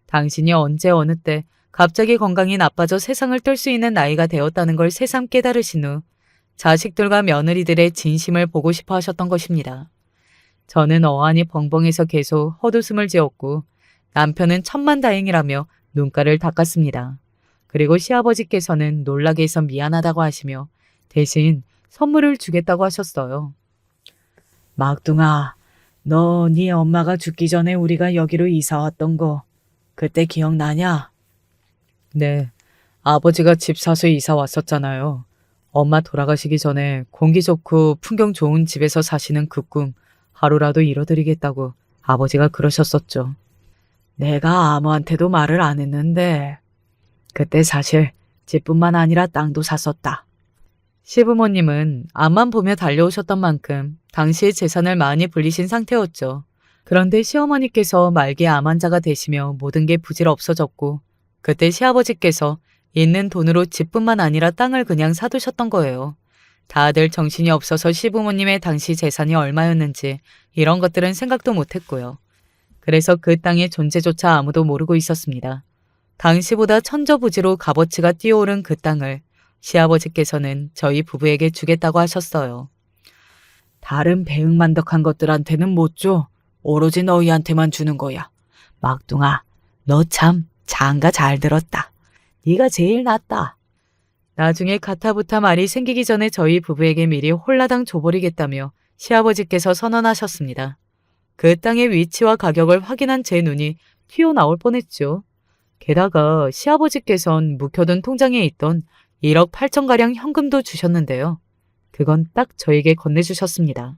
당신이 언제 어느 때 갑자기 건강이 나빠져 세상을 뜰 수 있는 나이가 되었다는 걸 새삼 깨달으신 후 자식들과 며느리들의 진심을 보고 싶어 하셨던 것입니다. 저는 어안이 벙벙해서 계속 헛웃음을 지었고 남편은 천만다행이라며 눈가를 닦았습니다. 그리고 시아버지께서는 놀라게 해서 미안하다고 하시며 대신 선물을 주겠다고 하셨어요. 막둥아, 너 네 엄마가 죽기 전에 우리가 여기로 이사 왔던 거 그때 기억나냐? 네, 아버지가 집 사서 이사 왔었잖아요. 엄마 돌아가시기 전에 공기 좋고 풍경 좋은 집에서 사시는 그 꿈 하루라도 이뤄드리겠다고 아버지가 그러셨었죠. 내가 아무한테도 말을 안 했는데 그때 사실 집뿐만 아니라 땅도 샀었다. 시부모님은 앞만 보며 달려오셨던 만큼 당시의 재산을 많이 불리신 상태였죠. 그런데 시어머니께서 말기에 암 환자가 되시며 모든 게 부질없어졌고 그때 시아버지께서 있는 돈으로 집뿐만 아니라 땅을 그냥 사두셨던 거예요. 다들 정신이 없어서 시부모님의 당시 재산이 얼마였는지 이런 것들은 생각도 못했고요. 그래서 그 땅의 존재조차 아무도 모르고 있었습니다. 당시보다 천저부지로 값어치가 뛰어오른 그 땅을 시아버지께서는 저희 부부에게 주겠다고 하셨어요. 다른 배응만덕한 것들한테는 못 줘. 오로지 너희한테만 주는 거야. 막둥아, 너 참 장가 잘 들었다. 네가 제일 낫다. 나중에 가타부타 말이 생기기 전에 저희 부부에게 미리 홀라당 줘버리겠다며 시아버지께서 선언하셨습니다. 그 땅의 위치와 가격을 확인한 제 눈이 튀어나올 뻔했죠. 게다가 시아버지께선 묵혀둔 통장에 있던 1억 8천가량 현금도 주셨는데요. 그건 딱 저에게 건네주셨습니다.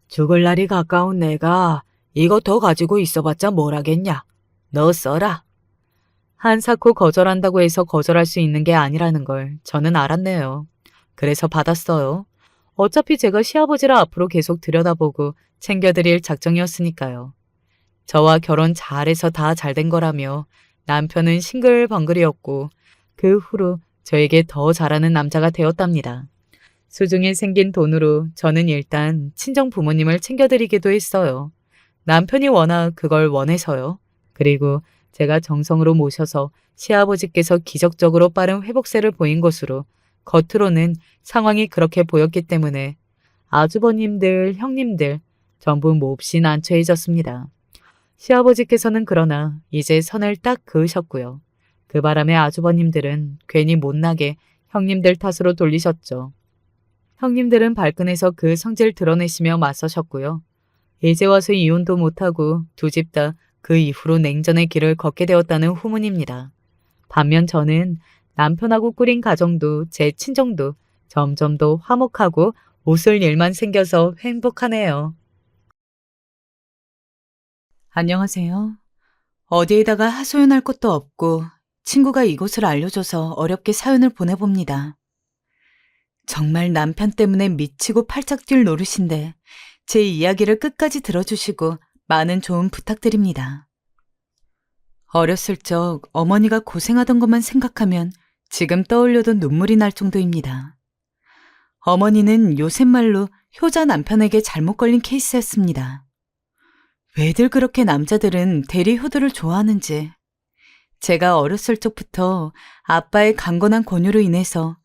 죽을 날이 가까운 내가 이거 더 가지고 있어봤자 뭘 하겠냐. 너 써라. 한사코 거절한다고 해서 거절할 수 있는 게 아니라는 걸 저는 알았네요. 그래서 받았어요. 어차피 제가 시아버지를 앞으로 계속 들여다보고 챙겨드릴 작정이었으니까요. 저와 결혼 잘해서 다 잘된 거라며 남편은 싱글벙글이었고 그 후로 저에게 더 잘하는 남자가 되었답니다. 수중에 생긴 돈으로 저는 일단 친정 부모님을 챙겨드리기도 했어요. 남편이 워낙 그걸 원해서요. 그리고 제가 정성으로 모셔서 시아버지께서 기적적으로 빠른 회복세를 보인 것으로 겉으로는 상황이 그렇게 보였기 때문에 아주버님들, 형님들 전부 몹시 난처해졌습니다. 시아버지께서는 그러나 이제 선을 딱 그으셨고요. 그 바람에 아주버님들은 괜히 못나게 형님들 탓으로 돌리셨죠. 형님들은 발끈해서 그 성질 드러내시며 맞서셨고요. 이제 와서 이혼도 못하고 두 집 다 그 이후로 냉전의 길을 걷게 되었다는 후문입니다. 반면 저는 남편하고 꾸린 가정도 제 친정도 점점 더 화목하고 웃을 일만 생겨서 행복하네요. 안녕하세요. 어디에다가 하소연할 것도 없고 친구가 이곳을 알려줘서 어렵게 사연을 보내봅니다. 정말 남편 때문에 미치고 팔짝 뛸 노릇인데 제 이야기를 끝까지 들어주시고 많은 조언 부탁드립니다. 어렸을 적 어머니가 고생하던 것만 생각하면 지금 떠올려도 눈물이 날 정도입니다. 어머니는 요새 말로 효자 남편에게 잘못 걸린 케이스였습니다. 왜들 그렇게 남자들은 대리 효도를 좋아하는지. 제가 어렸을 적부터 아빠의 강건한 권유로 인해서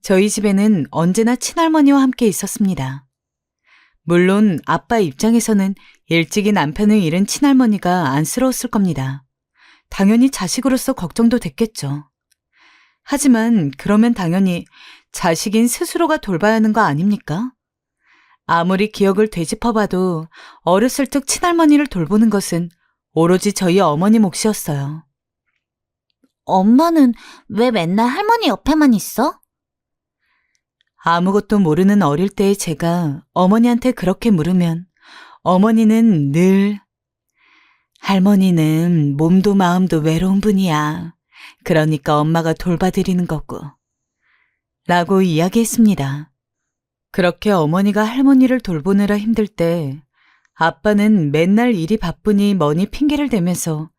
저희 집에는 언제나 친할머니와 함께 있었습니다. 물론 아빠 입장에서는 일찍이 남편을 잃은 친할머니가 안쓰러웠을 겁니다. 당연히 자식으로서 걱정도 됐겠죠. 하지만 그러면 당연히 자식인 스스로가 돌봐야 하는 거 아닙니까? 아무리 기억을 되짚어봐도 어렸을 적 친할머니를 돌보는 것은 오로지 저희 어머니 몫이었어요. 엄마는 왜 맨날 할머니 옆에만 있어? 아무것도 모르는 어릴 때의 제가 어머니한테 그렇게 물으면 어머니는 늘 할머니는 몸도 마음도 외로운 분이야. 그러니까 엄마가 돌봐드리는 거고. 라고 이야기했습니다. 그렇게 어머니가 할머니를 돌보느라 힘들 때 아빠는 맨날 일이 바쁘니 뭐니 핑계를 대면서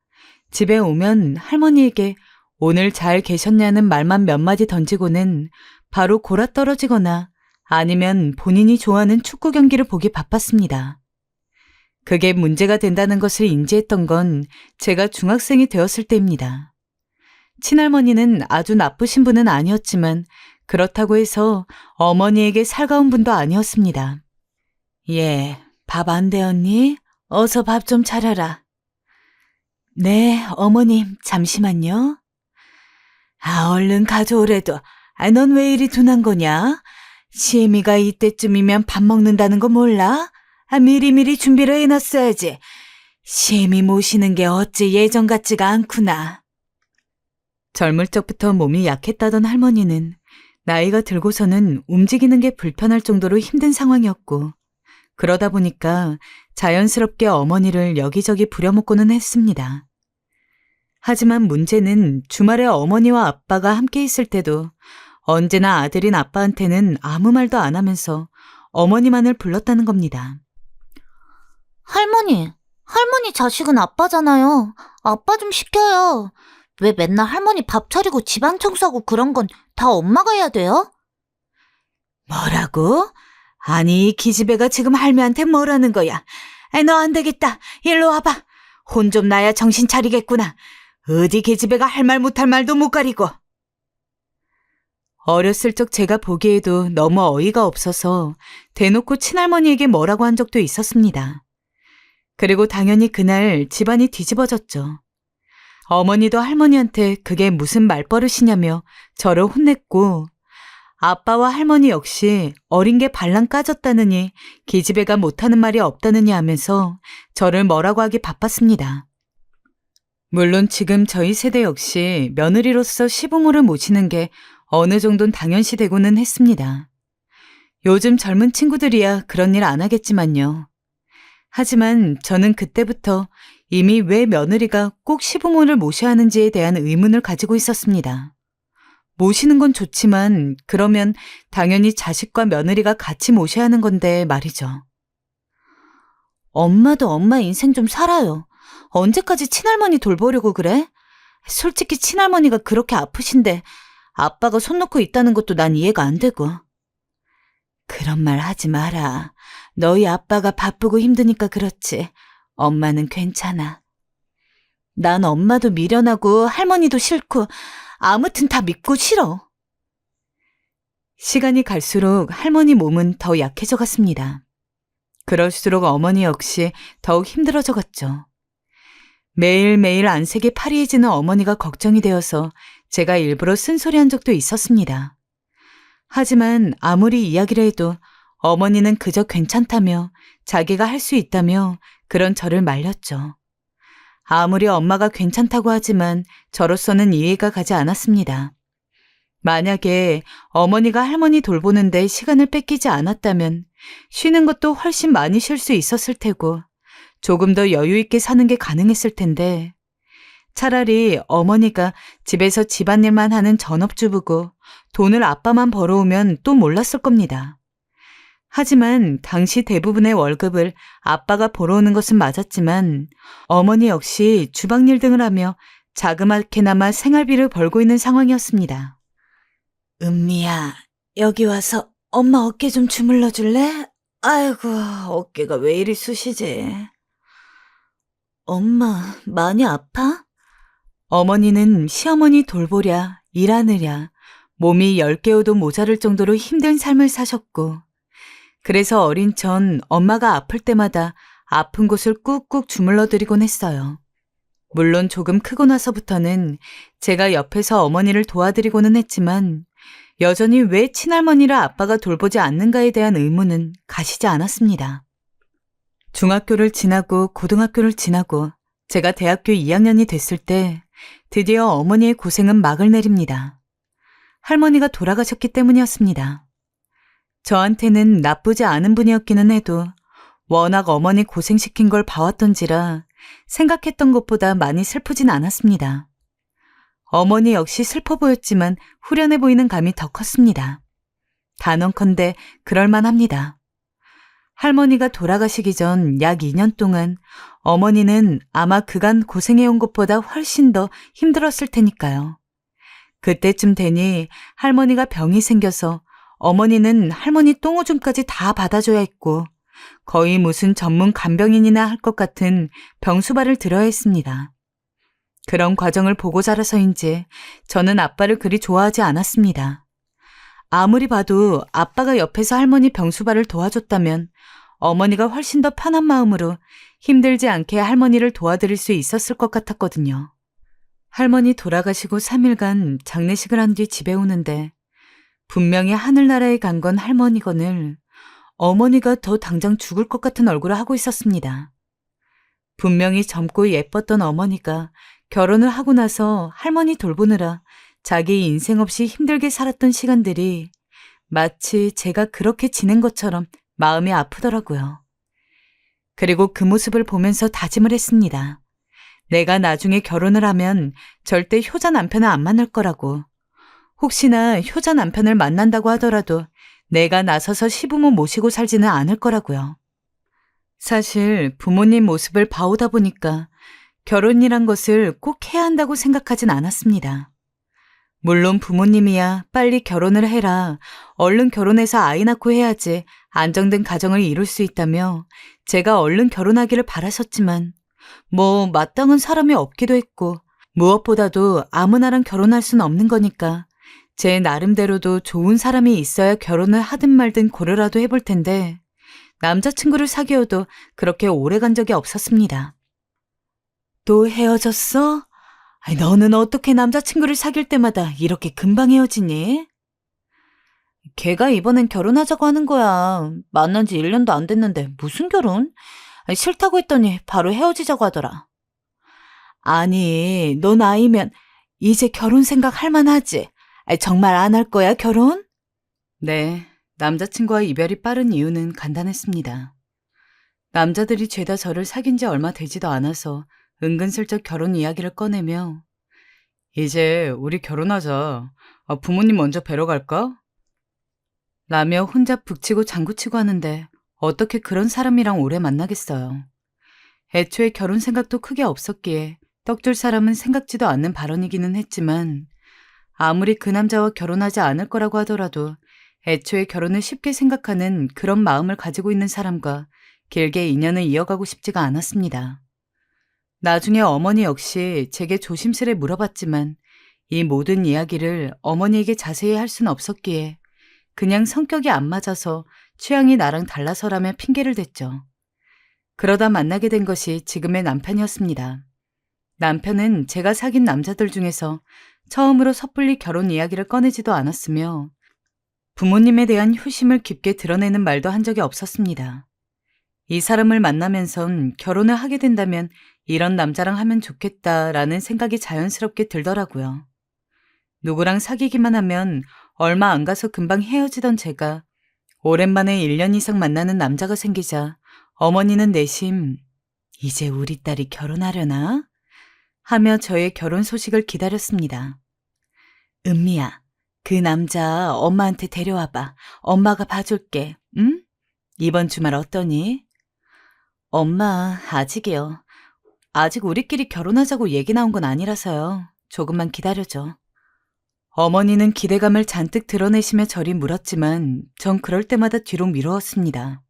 집에 오면 할머니에게 오늘 잘 계셨냐는 말만 몇 마디 던지고는 바로 골아떨어지거나 아니면 본인이 좋아하는 축구 경기를 보기 바빴습니다. 그게 문제가 된다는 것을 인지했던 건 제가 중학생이 되었을 때입니다. 친할머니는 아주 나쁘신 분은 아니었지만 그렇다고 해서 어머니에게 살가운 분도 아니었습니다. 예, 밥 안 되었니? 어서 밥 좀 차려라. 네, 어머님, 잠시만요. 얼른 가져오래도. 넌 왜 이리 둔한 거냐? 시애미가 이때쯤이면 밥 먹는다는 거 몰라? 미리미리 준비를 해놨어야지. 시애미 모시는 게 어찌 예전 같지가 않구나. 젊을 적부터 몸이 약했다던 할머니는 나이가 들고서는 움직이는 게 불편할 정도로 힘든 상황이었고 그러다 보니까 자연스럽게 어머니를 여기저기 부려먹고는 했습니다. 하지만 문제는 주말에 어머니와 아빠가 함께 있을 때도 언제나 아들인 아빠한테는 아무 말도 안 하면서 어머니만을 불렀다는 겁니다. 할머니 자식은 아빠잖아요. 아빠 좀 시켜요. 왜 맨날 할머니 밥 차리고 집안 청소하고 그런 건 다 엄마가 해야 돼요? 뭐라고? 아니, 이 기집애가 지금 할매한테 뭐라는 거야? 너 안 되겠다. 일로 와봐. 혼 좀 나야 정신 차리겠구나. 어디 계집애가 할 말 못할 말도 못 가리고. 어렸을 적 제가 보기에도 너무 어이가 없어서 대놓고 친할머니에게 뭐라고 한 적도 있었습니다. 그리고 당연히 그날 집안이 뒤집어졌죠. 어머니도 할머니한테 그게 무슨 말버릇이냐며 저를 혼냈고 아빠와 할머니 역시 어린 게 발랑 까졌다느니 기집애가 못하는 말이 없다느니 하면서 저를 뭐라고 하기 바빴습니다. 물론 지금 저희 세대 역시 며느리로서 시부모를 모시는 게 어느 정도는 당연시되고는 했습니다. 요즘 젊은 친구들이야 그런 일 안 하겠지만요. 하지만 저는 그때부터 이미 왜 며느리가 꼭 시부모를 모셔야 하는지에 대한 의문을 가지고 있었습니다. 모시는 건 좋지만 그러면 당연히 자식과 며느리가 같이 모셔야 하는 건데 말이죠. 엄마도 엄마 인생 좀 살아요. 언제까지 친할머니 돌보려고 그래? 솔직히 친할머니가 그렇게 아프신데 아빠가 손 놓고 있다는 것도 난 이해가 안 되고. 그런 말 하지 마라. 너희 아빠가 바쁘고 힘드니까 그렇지. 엄마는 괜찮아. 난 엄마도 미련하고 할머니도 싫고 아무튼 다 믿고 싫어. 시간이 갈수록 할머니 몸은 더 약해져 갔습니다. 그럴수록 어머니 역시 더욱 힘들어져 갔죠. 매일매일 안색이 파리해지는 어머니가 걱정이 되어서 제가 일부러 쓴소리한 적도 있었습니다. 하지만 아무리 이야기를 해도 어머니는 그저 괜찮다며 자기가 할 수 있다며 그런 저를 말렸죠. 아무리 엄마가 괜찮다고 하지만 저로서는 이해가 가지 않았습니다. 만약에 어머니가 할머니 돌보는데 시간을 뺏기지 않았다면 쉬는 것도 훨씬 많이 쉴 수 있었을 테고 조금 더 여유 있게 사는 게 가능했을 텐데 차라리 어머니가 집에서 집안일만 하는 전업주부고 돈을 아빠만 벌어오면 또 몰랐을 겁니다. 하지만 당시 대부분의 월급을 아빠가 벌어오는 것은 맞았지만 어머니 역시 주방일 등을 하며 자그맣게나마 생활비를 벌고 있는 상황이었습니다. 은미야, 여기 와서 엄마 어깨 좀 주물러 줄래? 아이고, 어깨가 왜 이리 쑤시지? 엄마, 많이 아파? 어머니는 시어머니 돌보랴, 일하느랴, 몸이 10개호도 모자랄 정도로 힘든 삶을 사셨고 그래서 어린 전 엄마가 아플 때마다 아픈 곳을 꾹꾹 주물러드리곤 했어요. 물론 조금 크고 나서부터는 제가 옆에서 어머니를 도와드리고는 했지만 여전히 왜 친할머니를 아빠가 돌보지 않는가에 대한 의문은 가시지 않았습니다. 중학교를 지나고 고등학교를 지나고 제가 대학교 2학년이 됐을 때 드디어 어머니의 고생은 막을 내립니다. 할머니가 돌아가셨기 때문이었습니다. 저한테는 나쁘지 않은 분이었기는 해도 워낙 어머니 고생시킨 걸 봐왔던지라 생각했던 것보다 많이 슬프진 않았습니다. 어머니 역시 슬퍼 보였지만 후련해 보이는 감이 더 컸습니다. 단언컨대 그럴만합니다. 할머니가 돌아가시기 전 약 2년 동안 어머니는 아마 그간 고생해온 것보다 훨씬 더 힘들었을 테니까요. 그때쯤 되니 할머니가 병이 생겨서 어머니는 할머니 똥오줌까지 다 받아줘야 했고 거의 무슨 전문 간병인이나 할 것 같은 병수발을 들어야 했습니다. 그런 과정을 보고 자라서인지 저는 아빠를 그리 좋아하지 않았습니다. 아무리 봐도 아빠가 옆에서 할머니 병수발을 도와줬다면 어머니가 훨씬 더 편한 마음으로 힘들지 않게 할머니를 도와드릴 수 있었을 것 같았거든요. 할머니 돌아가시고 3일간 장례식을 한 뒤 집에 오는데 분명히 하늘나라에 간 건 할머니건을 어머니가 더 당장 죽을 것 같은 얼굴을 하고 있었습니다. 분명히 젊고 예뻤던 어머니가 결혼을 하고 나서 할머니 돌보느라 자기 인생 없이 힘들게 살았던 시간들이 마치 제가 그렇게 지낸 것처럼 마음이 아프더라고요. 그리고 그 모습을 보면서 다짐을 했습니다. 내가 나중에 결혼을 하면 절대 효자 남편을 안 만날 거라고. 혹시나 효자 남편을 만난다고 하더라도 내가 나서서 시부모 모시고 살지는 않을 거라고요. 사실 부모님 모습을 봐오다 보니까 결혼이란 것을 꼭 해야 한다고 생각하진 않았습니다. 물론 부모님이야 빨리 결혼을 해라, 얼른 결혼해서 아이 낳고 해야지 안정된 가정을 이룰 수 있다며 제가 얼른 결혼하기를 바라셨지만 마땅한 사람이 없기도 했고 무엇보다도 아무나랑 결혼할 순 없는 거니까 제 나름대로도 좋은 사람이 있어야 결혼을 하든 말든 고려라도 해볼 텐데 남자친구를 사귀어도 그렇게 오래 간 적이 없었습니다. 또 헤어졌어? 아니, 너는 어떻게 남자친구를 사귈 때마다 이렇게 금방 헤어지니? 걔가 이번엔 결혼하자고 하는 거야. 만난 지 1년도 안 됐는데 무슨 결혼? 아니, 싫다고 했더니 바로 헤어지자고 하더라. 아니, 너 나이면 이제 결혼 생각 할 만하지? 아니, 정말 안 할 거야, 결혼? 네, 남자친구와 이별이 빠른 이유는 간단했습니다. 남자들이 죄다 저를 사귄 지 얼마 되지도 않아서 은근슬쩍 결혼 이야기를 꺼내며 이제 우리 결혼하자. 부모님 먼저 뵈러 갈까? 라며 혼자 북치고 장구치고 하는데 어떻게 그런 사람이랑 오래 만나겠어요. 애초에 결혼 생각도 크게 없었기에 떡줄 사람은 생각지도 않는 발언이기는 했지만 아무리 그 남자와 결혼하지 않을 거라고 하더라도 애초에 결혼을 쉽게 생각하는 그런 마음을 가지고 있는 사람과 길게 인연을 이어가고 싶지가 않았습니다. 나중에 어머니 역시 제게 조심스레 물어봤지만 이 모든 이야기를 어머니에게 자세히 할 수는 없었기에 그냥 성격이 안 맞아서 취향이 나랑 달라서라며 핑계를 댔죠. 그러다 만나게 된 것이 지금의 남편이었습니다. 남편은 제가 사귄 남자들 중에서 처음으로 섣불리 결혼 이야기를 꺼내지도 않았으며 부모님에 대한 효심을 깊게 드러내는 말도 한 적이 없었습니다. 이 사람을 만나면선 결혼을 하게 된다면 이런 남자랑 하면 좋겠다라는 생각이 자연스럽게 들더라고요. 누구랑 사귀기만 하면 얼마 안 가서 금방 헤어지던 제가 오랜만에 1년 이상 만나는 남자가 생기자 어머니는 내심 이제 우리 딸이 결혼하려나? 하며 저의 결혼 소식을 기다렸습니다. 은미야, 그 남자 엄마한테 데려와봐. 엄마가 봐줄게. 응? 이번 주말 어떠니? 엄마, 아직이요. 아직 우리끼리 결혼하자고 얘기 나온 건 아니라서요. 조금만 기다려줘. 어머니는 기대감을 잔뜩 드러내시며 저리 물었지만 전 그럴 때마다 뒤로 미루었습니다.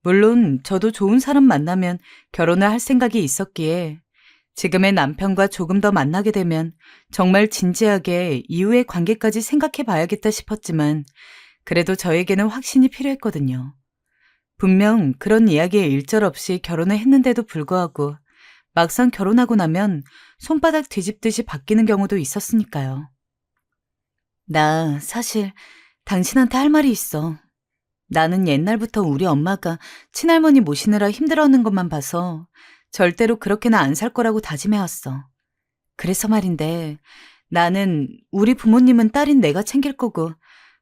물론 저도 좋은 사람 만나면 결혼을 할 생각이 있었기에 지금의 남편과 조금 더 만나게 되면 정말 진지하게 이후의 관계까지 생각해 봐야겠다 싶었지만 그래도 저에게는 확신이 필요했거든요. 분명 그런 이야기에 일절 없이 결혼을 했는데도 불구하고 막상 결혼하고 나면 손바닥 뒤집듯이 바뀌는 경우도 있었으니까요. 나 사실 당신한테 할 말이 있어. 나는 옛날부터 우리 엄마가 친할머니 모시느라 힘들어하는 것만 봐서 절대로 그렇게는 안 살 거라고 다짐해왔어. 그래서 말인데 나는 우리 부모님은 딸인 내가 챙길 거고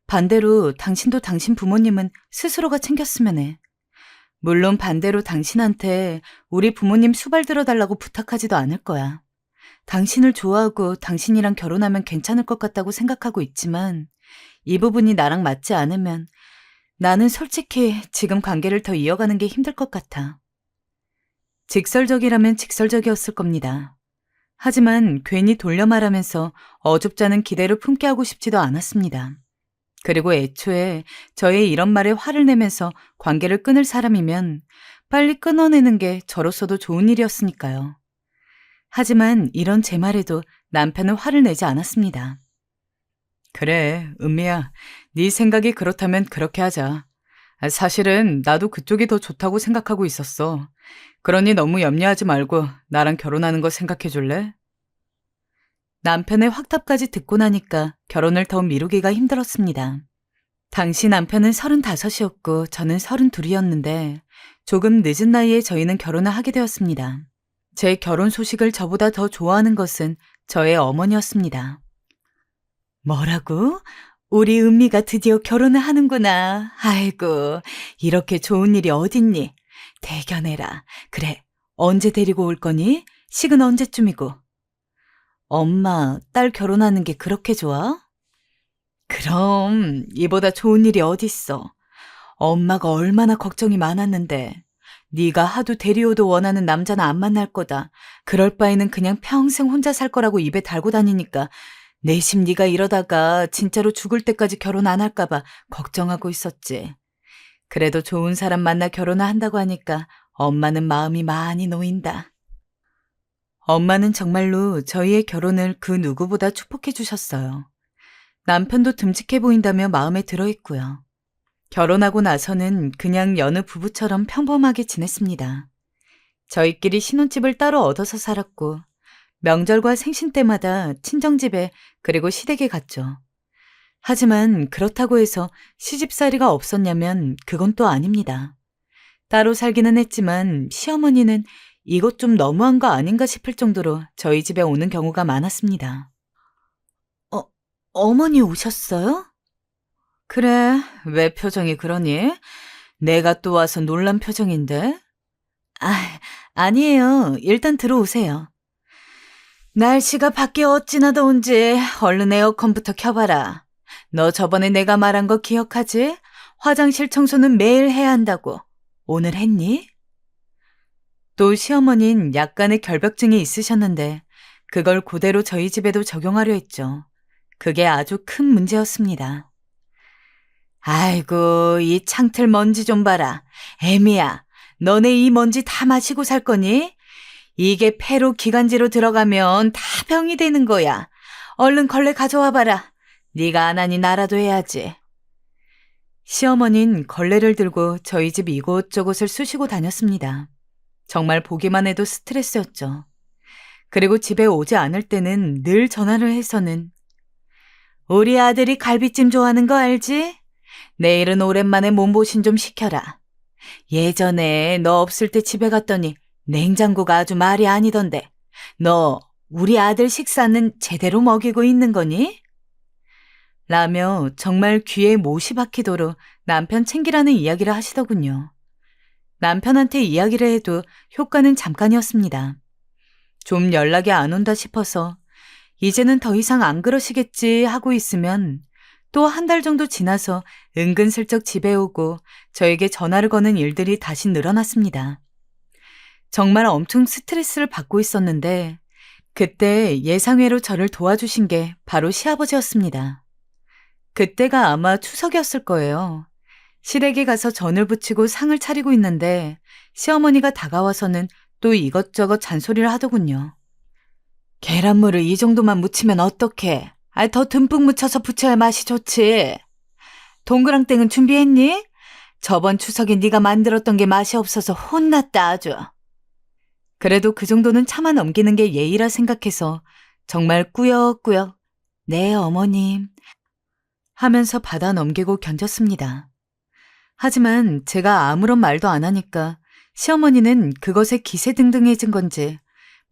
반대로 당신도 당신 부모님은 스스로가 챙겼으면 해. 물론 반대로 당신한테 우리 부모님 수발 들어달라고 부탁하지도 않을 거야. 당신을 좋아하고 당신이랑 결혼하면 괜찮을 것 같다고 생각하고 있지만 이 부분이 나랑 맞지 않으면 나는 솔직히 지금 관계를 더 이어가는 게 힘들 것 같아. 직설적이라면 직설적이었을 겁니다. 하지만 괜히 돌려 말하면서 어줍지 않은 기대를 품게 하고 싶지도 않았습니다. 그리고 애초에 저의 이런 말에 화를 내면서 관계를 끊을 사람이면 빨리 끊어내는 게 저로서도 좋은 일이었으니까요. 하지만 이런 제 말에도 남편은 화를 내지 않았습니다. 그래, 은미야. 네 생각이 그렇다면 그렇게 하자. 사실은 나도 그쪽이 더 좋다고 생각하고 있었어. 그러니 너무 염려하지 말고 나랑 결혼하는 거 생각해 줄래? 남편의 확답까지 듣고 나니까 결혼을 더 미루기가 힘들었습니다. 당시 남편은 35이었고 저는 32이었는데 조금 늦은 나이에 저희는 결혼을 하게 되었습니다. 제 결혼 소식을 저보다 더 좋아하는 것은 저의 어머니였습니다. 뭐라고? 우리 은미가 드디어 결혼을 하는구나. 아이고, 이렇게 좋은 일이 어딨니? 대견해라. 그래, 언제 데리고 올 거니? 식은 언제쯤이고? 엄마, 딸 결혼하는 게 그렇게 좋아? 그럼 이보다 좋은 일이 어딨어. 엄마가 얼마나 걱정이 많았는데 네가 하도 데리오도 원하는 남자는 안 만날 거다. 그럴 바에는 그냥 평생 혼자 살 거라고 입에 달고 다니니까 내심 네가 이러다가 진짜로 죽을 때까지 결혼 안 할까 봐 걱정하고 있었지. 그래도 좋은 사람 만나 결혼을 한다고 하니까 엄마는 마음이 많이 놓인다. 엄마는 정말로 저희의 결혼을 그 누구보다 축복해 주셨어요. 남편도 듬직해 보인다며 마음에 들어있고요. 결혼하고 나서는 그냥 여느 부부처럼 평범하게 지냈습니다. 저희끼리 신혼집을 따로 얻어서 살았고 명절과 생신 때마다 친정집에 그리고 시댁에 갔죠. 하지만 그렇다고 해서 시집살이가 없었냐면 그건 또 아닙니다. 따로 살기는 했지만 시어머니는 이것 좀 너무한 거 아닌가 싶을 정도로 저희 집에 오는 경우가 많았습니다. 어머니 오셨어요? 그래, 왜 표정이 그러니? 내가 또 와서 놀란 표정인데? 아니에요. 일단 들어오세요. 날씨가 밖에 어찌나 더운지 얼른 에어컨부터 켜봐라. 너 저번에 내가 말한 거 기억하지? 화장실 청소는 매일 해야 한다고. 오늘 했니? 또 시어머니는 약간의 결벽증이 있으셨는데 그걸 그대로 저희 집에도 적용하려 했죠. 그게 아주 큰 문제였습니다. 아이고, 이 창틀 먼지 좀 봐라. 애미야, 너네 이 먼지 다 마시고 살 거니? 이게 폐로 기관지로 들어가면 다 병이 되는 거야. 얼른 걸레 가져와 봐라. 네가 안 하니 나라도 해야지. 시어머니는 걸레를 들고 저희 집 이곳저곳을 쑤시고 다녔습니다. 정말 보기만 해도 스트레스였죠. 그리고 집에 오지 않을 때는 늘 전화를 해서는 우리 아들이 갈비찜 좋아하는 거 알지? 내일은 오랜만에 몸보신 좀 시켜라. 예전에 너 없을 때 집에 갔더니 냉장고가 아주 말이 아니던데 너 우리 아들 식사는 제대로 먹이고 있는 거니? 라며 정말 귀에 못이 박히도록 남편 챙기라는 이야기를 하시더군요. 남편한테 이야기를 해도 효과는 잠깐이었습니다. 좀 연락이 안 온다 싶어서 이제는 더 이상 안 그러시겠지 하고 있으면 또 한 달 정도 지나서 은근슬쩍 집에 오고 저에게 전화를 거는 일들이 다시 늘어났습니다. 정말 엄청 스트레스를 받고 있었는데 그때 예상외로 저를 도와주신 게 바로 시아버지였습니다. 그때가 아마 추석이었을 거예요. 시댁에 가서 전을 부치고 상을 차리고 있는데 시어머니가 다가와서는 또 이것저것 잔소리를 하더군요. 계란물을 이 정도만 무치면 어떡해? 더 듬뿍 묻혀서 부쳐야 맛이 좋지. 동그랑땡은 준비했니? 저번 추석에 네가 만들었던 게 맛이 없어서 혼났다 아주. 그래도 그 정도는 참아 넘기는 게 예의라 생각해서 정말 꾸역꾸역 네 어머님 하면서 받아 넘기고 견뎠습니다. 하지만 제가 아무런 말도 안 하니까 시어머니는 그것에 기세등등해진 건지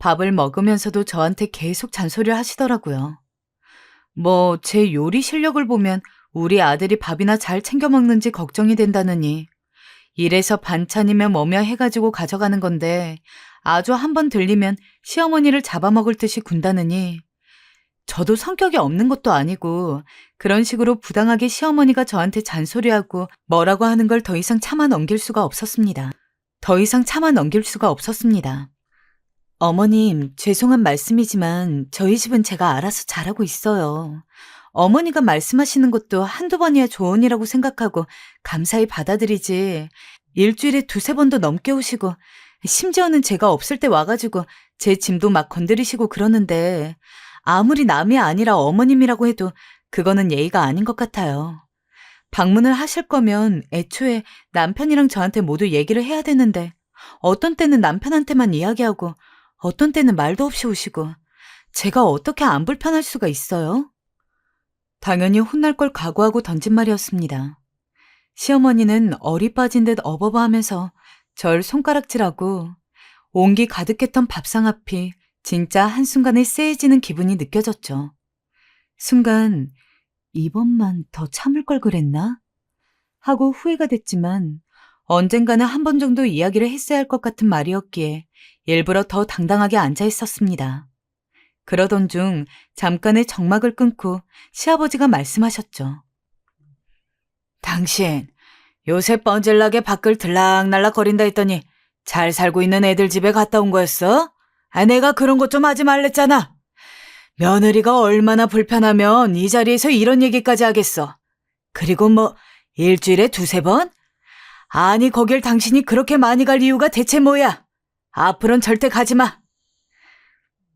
밥을 먹으면서도 저한테 계속 잔소리를 하시더라고요. 뭐, 제 요리 실력을 보면 우리 아들이 밥이나 잘 챙겨 먹는지 걱정이 된다느니, 이래서 반찬이며 뭐며 해가지고 가져가는 건데, 아주 한 번 들리면 시어머니를 잡아먹을 듯이 군다느니, 저도 성격이 없는 것도 아니고, 그런 식으로 부당하게 시어머니가 저한테 잔소리하고 뭐라고 하는 걸 더 이상 참아 넘길 수가 없었습니다. 어머님, 죄송한 말씀이지만 저희 집은 제가 알아서 잘하고 있어요. 어머니가 말씀하시는 것도 한두 번이야 조언이라고 생각하고 감사히 받아들이지. 일주일에 두세 번도 넘게 오시고, 심지어는 제가 없을 때 와가지고 제 짐도 막 건드리시고 그러는데, 아무리 남이 아니라 어머님이라고 해도 그거는 예의가 아닌 것 같아요. 방문을 하실 거면 애초에 남편이랑 저한테 모두 얘기를 해야 되는데, 어떤 때는 남편한테만 이야기하고 어떤 때는 말도 없이 오시고, 제가 어떻게 안 불편할 수가 있어요? 당연히 혼날 걸 각오하고 던진 말이었습니다. 시어머니는 어리 빠진 듯 어버버하면서 절 손가락질하고, 온기 가득했던 밥상 앞이 진짜 한순간에 쎄해지는 기분이 느껴졌죠. 순간 이번만 더 참을 걸 그랬나? 하고 후회가 됐지만, 언젠가는 한 번 정도 이야기를 했어야 할 것 같은 말이었기에 일부러 더 당당하게 앉아 있었습니다. 그러던 중 잠깐의 정막을 끊고 시아버지가 말씀하셨죠. 당신, 요새 뻔질나게 밖을 들락날락 거린다 했더니 잘 살고 있는 애들 집에 갔다 온 거였어? 내가 그런 것 좀 하지 말랬잖아. 며느리가 얼마나 불편하면 이 자리에서 이런 얘기까지 하겠어. 그리고 뭐 일주일에 두세 번? 아니, 거길 당신이 그렇게 많이 갈 이유가 대체 뭐야? 앞으로는 절대 가지 마.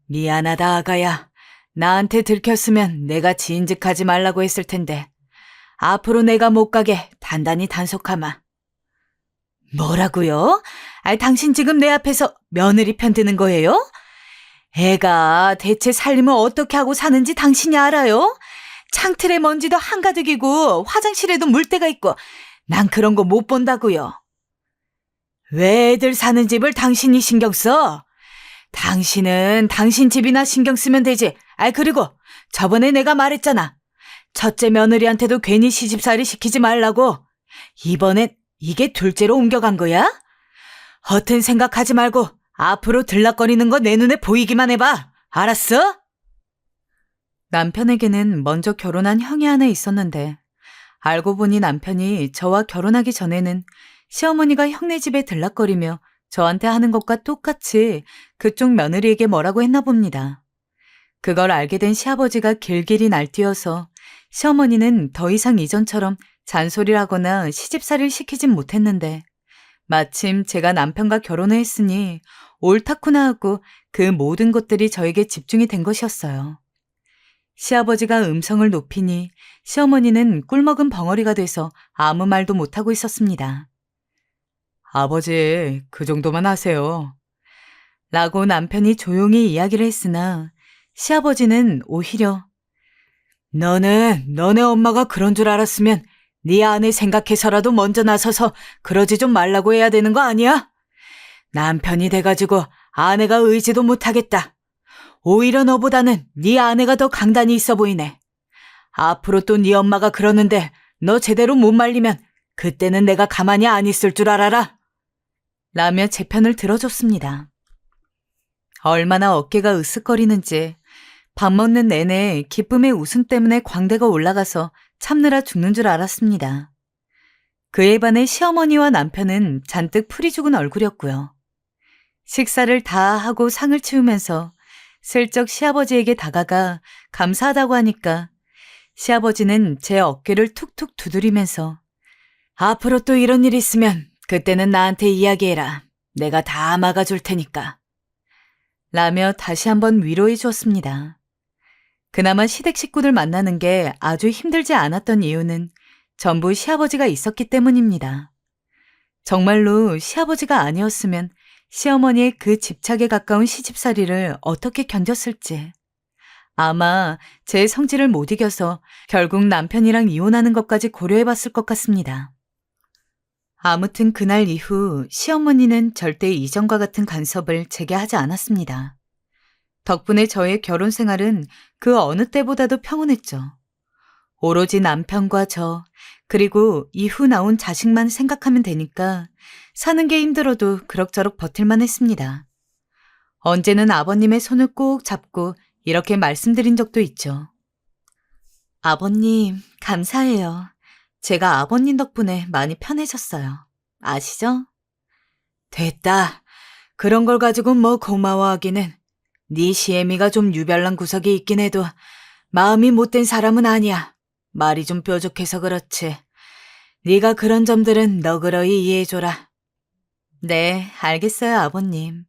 미안하다, 아가야. 나한테 들켰으면 내가 진즉하지 말라고 했을 텐데, 앞으로 내가 못 가게 단단히 단속하마. 뭐라고요? 당신 지금 내 앞에서 며느리 편 드는 거예요? 애가 대체 살림을 어떻게 하고 사는지 당신이 알아요? 창틀에 먼지도 한가득이고 화장실에도 물때가 있고, 난 그런 거 못 본다고요. 왜 애들 사는 집을 당신이 신경 써? 당신은 당신 집이나 신경 쓰면 되지. 그리고 저번에 내가 말했잖아. 첫째 며느리한테도 괜히 시집살이 시키지 말라고. 이번엔 이게 둘째로 옮겨간 거야? 허튼 생각하지 말고 앞으로 들락거리는 거 내 눈에 보이기만 해봐. 알았어? 남편에게는 먼저 결혼한 형이 하나 있었는데, 알고 보니 남편이 저와 결혼하기 전에는 시어머니가 형네 집에 들락거리며 저한테 하는 것과 똑같이 그쪽 며느리에게 뭐라고 했나 봅니다. 그걸 알게 된 시아버지가 길길이 날뛰어서 시어머니는 더 이상 이전처럼 잔소리를 하거나 시집살이를 시키진 못했는데, 마침 제가 남편과 결혼을 했으니 옳다구나 하고 그 모든 것들이 저에게 집중이 된 것이었어요. 시아버지가 음성을 높이니 시어머니는 꿀먹은 벙어리가 돼서 아무 말도 못하고 있었습니다. 아버지, 그 정도만 하세요. 라고 남편이 조용히 이야기를 했으나 시아버지는 오히려, 너는 너네 엄마가 그런 줄 알았으면 네 아내 생각해서라도 먼저 나서서 그러지 좀 말라고 해야 되는 거 아니야? 남편이 돼가지고 아내가 의지도 못하겠다. 오히려 너보다는 네 아내가 더 강단이 있어 보이네. 앞으로 또 네 엄마가 그러는데 너 제대로 못 말리면 그때는 내가 가만히 안 있을 줄 알아라. 라며 제 편을 들어줬습니다. 얼마나 어깨가 으쓱거리는지 밥 먹는 내내 기쁨의 웃음 때문에 광대가 올라가서 참느라 죽는 줄 알았습니다. 그에 반해 시어머니와 남편은 잔뜩 풀이 죽은 얼굴이었고요. 식사를 다 하고 상을 치우면서 슬쩍 시아버지에게 다가가 감사하다고 하니까 시아버지는 제 어깨를 툭툭 두드리면서, 앞으로 또 이런 일 있으면 그때는 나한테 이야기해라. 내가 다 막아줄 테니까. 라며 다시 한번 위로해 주었습니다. 그나마 시댁 식구들 만나는 게 아주 힘들지 않았던 이유는 전부 시아버지가 있었기 때문입니다. 정말로 시아버지가 아니었으면 시어머니의 그 집착에 가까운 시집살이를 어떻게 견뎠을지. 아마 제 성질을 못 이겨서 결국 남편이랑 이혼하는 것까지 고려해봤을 것 같습니다. 아무튼 그날 이후 시어머니는 절대 이전과 같은 간섭을 제게 하지 않았습니다. 덕분에 저의 결혼 생활은 그 어느 때보다도 평온했죠. 오로지 남편과 저, 그리고 이후 나온 자식만 생각하면 되니까 사는 게 힘들어도 그럭저럭 버틸만 했습니다. 언제는 아버님의 손을 꼭 잡고 이렇게 말씀드린 적도 있죠. 아버님, 감사해요. 제가 아버님 덕분에 많이 편해졌어요. 아시죠? 됐다. 그런 걸 가지고 뭐 고마워하기는. 네 시애미가 좀 유별난 구석이 있긴 해도 마음이 못된 사람은 아니야. 말이 좀 뾰족해서 그렇지. 네가 그런 점들은 너그러이 이해해줘라. 네, 알겠어요, 아버님.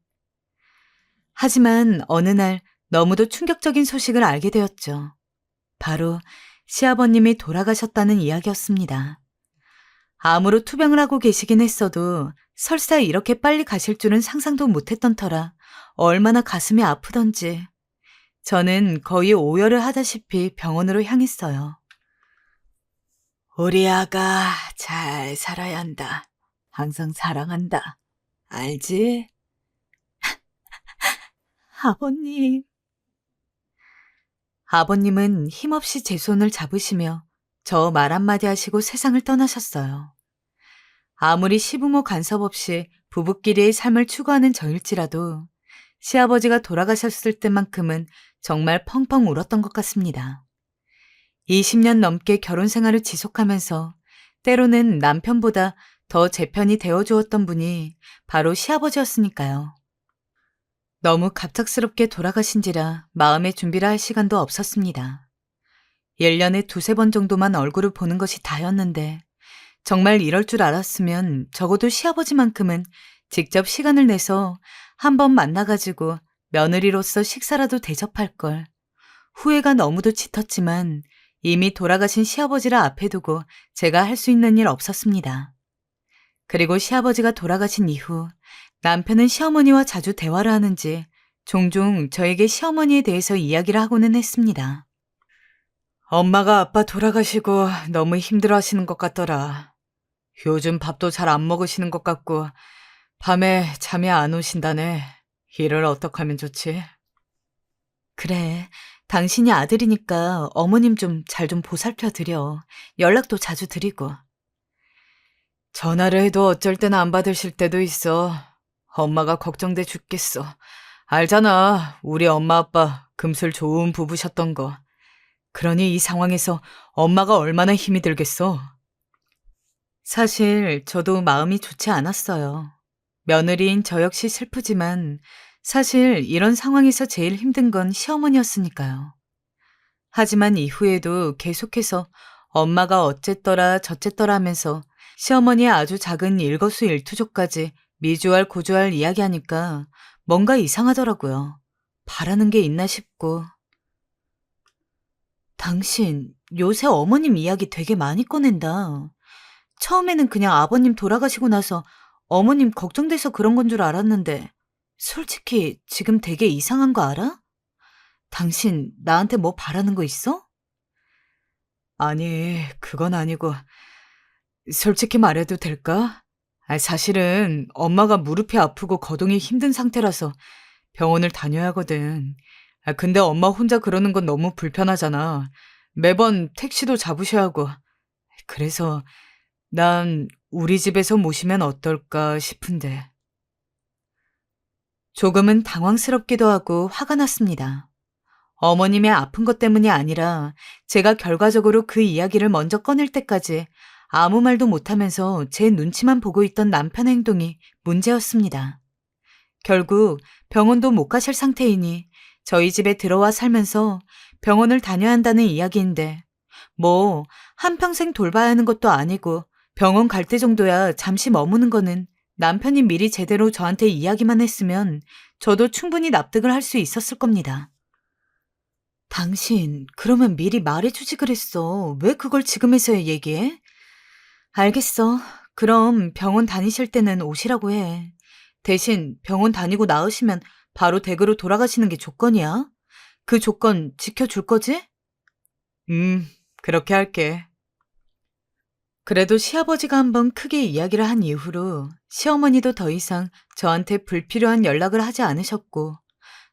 하지만 어느 날 너무도 충격적인 소식을 알게 되었죠. 바로 시아버님이 돌아가셨다는 이야기였습니다. 암으로 투병을 하고 계시긴 했어도 설사 이렇게 빨리 가실 줄은 상상도 못했던 터라 얼마나 가슴이 아프던지 저는 거의 오열을 하다시피 병원으로 향했어요. 우리 아가 잘 살아야 한다. 항상 사랑한다. 알지? 아버님. 아버님은 힘없이 제 손을 잡으시며 저 말 한마디 하시고 세상을 떠나셨어요. 아무리 시부모 간섭 없이 부부끼리의 삶을 추구하는 저일지라도 시아버지가 돌아가셨을 때만큼은 정말 펑펑 울었던 것 같습니다. 20년 넘게 결혼 생활을 지속하면서 때로는 남편보다 더 제 편이 되어주었던 분이 바로 시아버지였으니까요. 너무 갑작스럽게 돌아가신지라 마음의 준비를 할 시간도 없었습니다. 1년에 두세 번 정도만 얼굴을 보는 것이 다였는데 정말 이럴 줄 알았으면 적어도 시아버지만큼은 직접 시간을 내서 한번 만나가지고 며느리로서 식사라도 대접할 걸. 후회가 너무도 짙었지만 이미 돌아가신 시아버지를 앞에 두고 제가 할 수 있는 일 없었습니다. 그리고 시아버지가 돌아가신 이후 남편은 시어머니와 자주 대화를 하는지 종종 저에게 시어머니에 대해서 이야기를 하고는 했습니다. 엄마가 아빠 돌아가시고 너무 힘들어하시는 것 같더라. 요즘 밥도 잘 안 먹으시는 것 같고 밤에 잠이 안 오신다네. 일을 어떻게 하면 좋지? 그래, 당신이 아들이니까 어머님 좀 잘 좀 보살펴 드려. 연락도 자주 드리고. 전화를 해도 어쩔 때는 안 받으실 때도 있어. 엄마가 걱정돼 죽겠어. 알잖아, 우리 엄마 아빠 금술 좋은 부부셨던 거. 그러니 이 상황에서 엄마가 얼마나 힘이 들겠어. 사실 저도 마음이 좋지 않았어요. 며느리인 저 역시 슬프지만 사실 이런 상황에서 제일 힘든 건 시어머니였으니까요. 하지만 이후에도 계속해서 엄마가 어쨌더라 저쨌더라 하면서 시어머니의 아주 작은 일거수일투족까지 미주알 고주알 이야기하니까 뭔가 이상하더라고요. 바라는 게 있나 싶고. 당신 요새 어머님 이야기 되게 많이 꺼낸다. 처음에는 그냥 아버님 돌아가시고 나서 어머님 걱정돼서 그런 건 줄 알았는데 솔직히 지금 되게 이상한 거 알아? 당신 나한테 뭐 바라는 거 있어? 아니, 그건 아니고 솔직히 말해도 될까? 사실은 엄마가 무릎이 아프고 거동이 힘든 상태라서 병원을 다녀야 하거든. 근데 엄마 혼자 그러는 건 너무 불편하잖아. 매번 택시도 잡으셔야 하고. 그래서 난 우리 집에서 모시면 어떨까 싶은데. 조금은 당황스럽기도 하고 화가 났습니다. 어머님의 아픈 것 때문이 아니라 제가 결과적으로 그 이야기를 먼저 꺼낼 때까지 아무 말도 못하면서 제 눈치만 보고 있던 남편의 행동이 문제였습니다. 결국 병원도 못 가실 상태이니 저희 집에 들어와 살면서 병원을 다녀야 한다는 이야기인데 뭐 한평생 돌봐야 하는 것도 아니고 병원 갈 때 정도야 잠시 머무는 거는 남편이 미리 제대로 저한테 이야기만 했으면 저도 충분히 납득을 할 수 있었을 겁니다. 당신 그러면 미리 말해주지 그랬어. 왜 그걸 지금에서야 얘기해? 알겠어. 그럼 병원 다니실 때는 오시라고 해. 대신 병원 다니고 나으시면 바로 댁으로 돌아가시는 게 조건이야. 그 조건 지켜줄 거지? 그렇게 할게. 그래도 시아버지가 한번 크게 이야기를 한 이후로 시어머니도 더 이상 저한테 불필요한 연락을 하지 않으셨고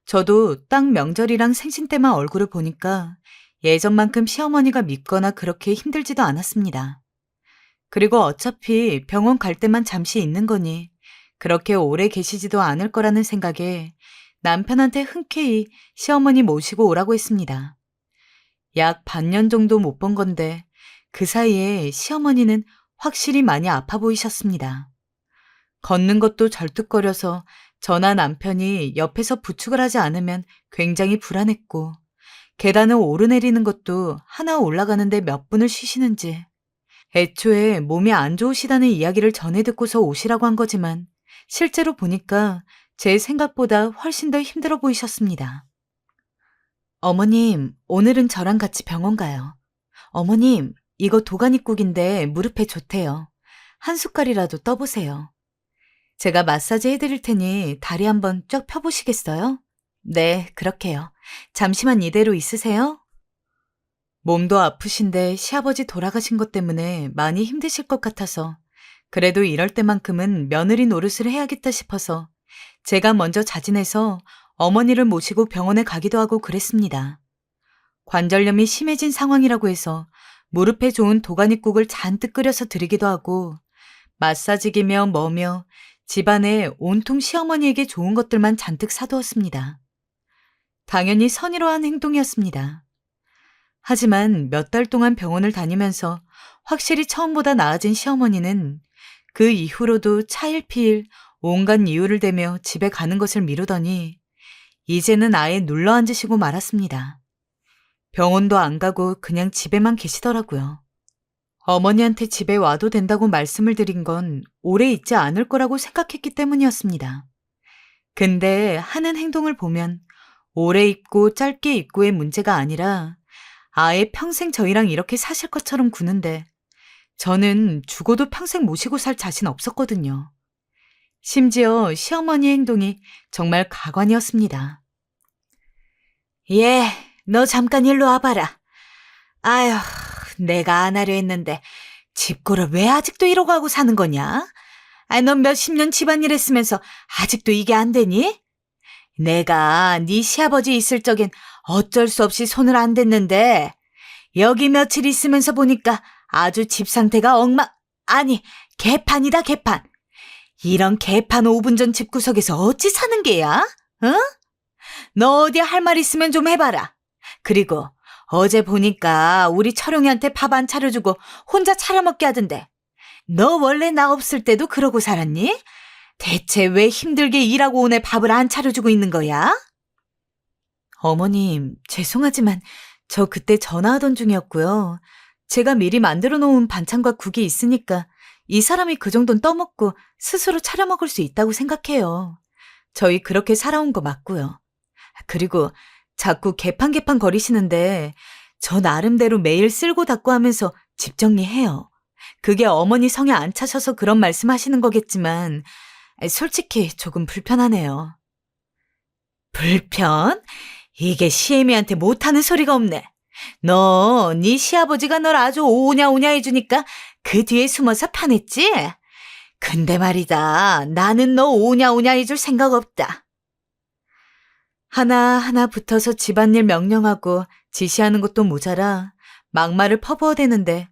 저도 딱 명절이랑 생신 때만 얼굴을 보니까 예전만큼 시어머니가 밉거나 그렇게 힘들지도 않았습니다. 그리고 어차피 병원 갈 때만 잠시 있는 거니 그렇게 오래 계시지도 않을 거라는 생각에 남편한테 흔쾌히 시어머니 모시고 오라고 했습니다. 약 반년 정도 못 본 건데 그 사이에 시어머니는 확실히 많이 아파 보이셨습니다. 걷는 것도 절뚝거려서 저나 남편이 옆에서 부축을 하지 않으면 굉장히 불안했고 계단을 오르내리는 것도 하나 올라가는데 몇 분을 쉬시는지 애초에 몸이 안 좋으시다는 이야기를 전해 듣고서 오시라고 한 거지만 실제로 보니까 제 생각보다 훨씬 더 힘들어 보이셨습니다. 어머님, 오늘은 저랑 같이 병원 가요. 어머님, 이거 도가니국인데 무릎에 좋대요. 한 숟갈이라도 떠보세요. 제가 마사지 해드릴 테니 다리 한번 쫙 펴보시겠어요? 네, 그렇게요. 잠시만 이대로 있으세요. 몸도 아프신데 시아버지 돌아가신 것 때문에 많이 힘드실 것 같아서 그래도 이럴 때만큼은 며느리 노릇을 해야겠다 싶어서 제가 먼저 자진해서 어머니를 모시고 병원에 가기도 하고 그랬습니다. 관절염이 심해진 상황이라고 해서 무릎에 좋은 도가니국을 잔뜩 끓여서 드리기도 하고 마사지기며 뭐며 집안에 온통 시어머니에게 좋은 것들만 잔뜩 사두었습니다. 당연히 선의로 한 행동이었습니다. 하지만 몇 달 동안 병원을 다니면서 확실히 처음보다 나아진 시어머니는 그 이후로도 차일피일 온갖 이유를 대며 집에 가는 것을 미루더니 이제는 아예 눌러앉으시고 말았습니다. 병원도 안 가고 그냥 집에만 계시더라고요. 어머니한테 집에 와도 된다고 말씀을 드린 건 오래 있지 않을 거라고 생각했기 때문이었습니다. 근데 하는 행동을 보면 오래 있고 짧게 있고의 문제가 아니라 아예 평생 저희랑 이렇게 사실 것처럼 구는데 저는 죽어도 평생 모시고 살 자신 없었거든요. 심지어 시어머니 행동이 정말 가관이었습니다. 예, 너 잠깐 일로 와봐라. 아휴, 내가 안 하려 했는데 집고를 왜 아직도 이러고 하고 사는 거냐? 넌 몇십 년 집안일 했으면서 아직도 이게 안 되니? 내가 네 시아버지 있을 적엔 어쩔 수 없이 손을 안 댔는데 여기 며칠 있으면서 보니까 아주 집 상태가 아니 개판이다 개판. 이런 개판 5분 전 집구석에서 어찌 사는 게야? 응? 너 어디 할 말 있으면 좀 해봐라. 그리고 어제 보니까 우리 철용이한테 밥 안 차려주고 혼자 차려먹게 하던데 너 원래 나 없을 때도 그러고 살았니? 대체 왜 힘들게 일하고 온 애 밥을 안 차려주고 있는 거야? 어머님, 죄송하지만 저 그때 전화하던 중이었고요. 제가 미리 만들어 놓은 반찬과 국이 있으니까 이 사람이 그 정도는 떠먹고 스스로 차려 먹을 수 있다고 생각해요. 저희 그렇게 살아온 거 맞고요. 그리고 자꾸 개판개판 거리시는데 저 나름대로 매일 쓸고 닦고 하면서 집 정리해요. 그게 어머니 성에 안 차셔서 그런 말씀하시는 거겠지만 솔직히 조금 불편하네요. 불편? 이게 시애미한테 못하는 소리가 없네. 네 시아버지가 널 아주 오냐오냐 해주니까 그 뒤에 숨어서 파냈지? 근데 말이다, 나는 너 오냐오냐 해줄 생각 없다. 하나하나 붙어서 집안일 명령하고 지시하는 것도 모자라 막말을 퍼부어대는데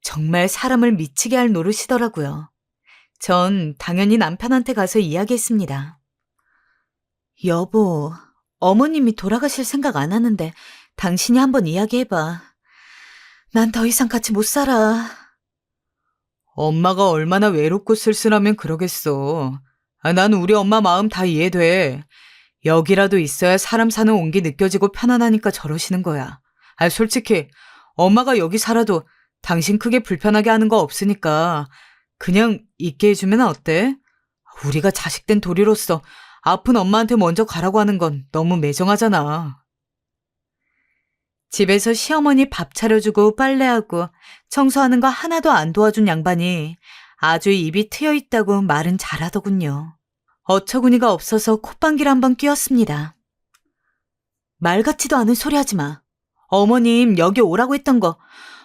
정말 사람을 미치게 할 노릇이더라고요. 전 당연히 남편한테 가서 이야기했습니다. 여보, 어머님이 돌아가실 생각 안 하는데 당신이 한번 이야기해봐. 난 더 이상 같이 못 살아. 엄마가 얼마나 외롭고 쓸쓸하면 그러겠어. 난 우리 엄마 마음 다 이해돼. 여기라도 있어야 사람 사는 온기 느껴지고 편안하니까 저러시는 거야. 솔직히 엄마가 여기 살아도 당신 크게 불편하게 하는 거 없으니까 그냥 있게 해주면 어때? 우리가 자식된 도리로서 아픈 엄마한테 먼저 가라고 하는 건 너무 매정하잖아. 집에서 시어머니 밥 차려주고 빨래하고 청소하는 거 하나도 안 도와준 양반이 아주 입이 트여 있다고 말은 잘하더군요. 어처구니가 없어서 콧방귀를 한번 뀌었습니다. 말 같지도 않은 소리 하지 마. 어머님 여기 오라고 했던 거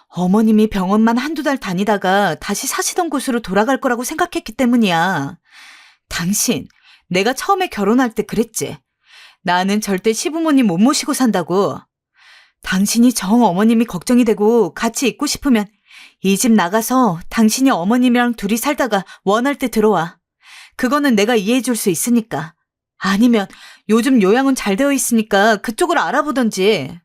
어머님이 병원만 한두 달 다니다가 다시 사시던 곳으로 돌아갈 거라고 생각했기 때문이야. 당신, 내가 처음에 결혼할 때 그랬지. 나는 절대 시부모님 못 모시고 산다고. 당신이 정 어머님이 걱정이 되고 같이 있고 싶으면 이 집 나가서 당신이 어머님이랑 둘이 살다가 원할 때 들어와. 그거는 내가 이해해 줄 수 있으니까. 아니면 요즘 요양은 잘 되어 있으니까 그쪽을 알아보던지.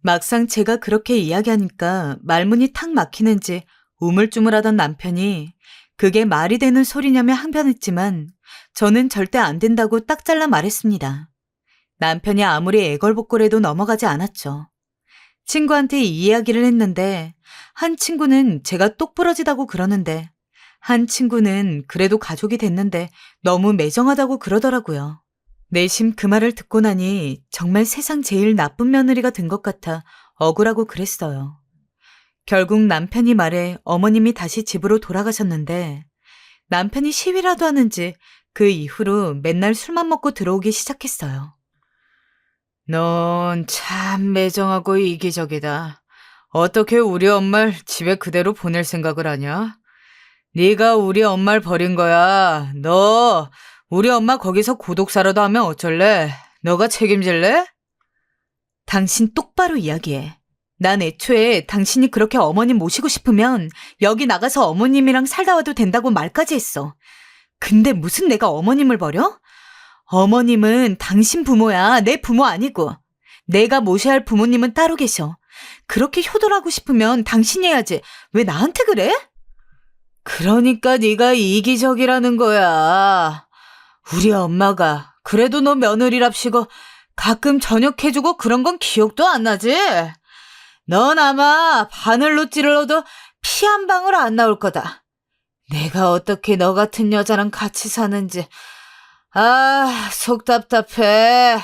막상 제가 그렇게 이야기하니까 말문이 탁 막히는지 우물쭈물하던 남편이 그게 말이 되는 소리냐며 항변했지만 저는 절대 안 된다고 딱 잘라 말했습니다. 남편이 아무리 애걸복걸해도 넘어가지 않았죠. 친구한테 이 이야기를 했는데 한 친구는 제가 똑부러지다고 그러는데 한 친구는 그래도 가족이 됐는데 너무 매정하다고 그러더라고요. 내심 그 말을 듣고 나니 정말 세상 제일 나쁜 며느리가 된 것 같아 억울하고 그랬어요. 결국 남편이 말해 어머님이 다시 집으로 돌아가셨는데 남편이 시위라도 하는지 그 이후로 맨날 술만 먹고 들어오기 시작했어요. 넌 참 매정하고 이기적이다. 어떻게 우리 엄마를 집에 그대로 보낼 생각을 하냐? 네가 우리 엄마를 버린 거야. 너 우리 엄마 거기서 고독사라도 하면 어쩔래? 너가 책임질래? 당신 똑바로 이야기해. 난 애초에 당신이 그렇게 어머님 모시고 싶으면 여기 나가서 어머님이랑 살다 와도 된다고 말까지 했어. 근데 무슨 내가 어머님을 버려? 어머님은 당신 부모야. 내 부모 아니고. 내가 모셔야 할 부모님은 따로 계셔. 그렇게 효도하고 싶으면 당신이 해야지. 왜 나한테 그래? 그러니까 네가 이기적이라는 거야. 우리 엄마가 그래도 너 며느리랍시고 가끔 저녁 해주고 그런 건 기억도 안 나지? 넌 아마 바늘로 찔러도 피 한 방울 안 나올 거다. 내가 어떻게 너 같은 여자랑 같이 사는지 속 답답해.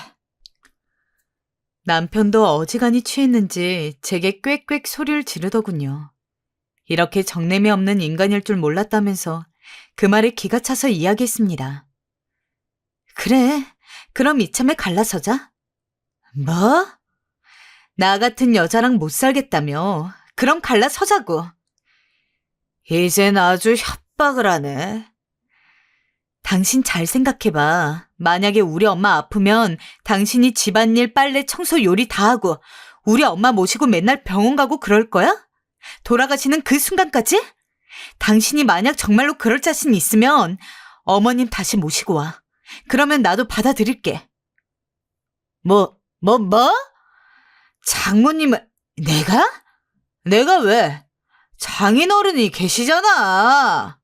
남편도 어지간히 취했는지 제게 꽥꽥 소리를 지르더군요. 이렇게 정냄이 없는 인간일 줄 몰랐다면서 그 말에 기가 차서 이야기했습니다. 그래, 그럼 이참에 갈라서자. 뭐? 나 같은 여자랑 못 살겠다며. 그럼 갈라서자고. 이젠 아주 협박을 하네. 당신 잘 생각해봐. 만약에 우리 엄마 아프면 당신이 집안일, 빨래, 청소, 요리 다 하고 우리 엄마 모시고 맨날 병원 가고 그럴 거야? 돌아가시는 그 순간까지? 당신이 만약 정말로 그럴 자신 있으면 어머님 다시 모시고 와. 그러면 나도 받아들일게. 뭐? 장모님을, 내가? 내가 왜? 장인어른이 계시잖아.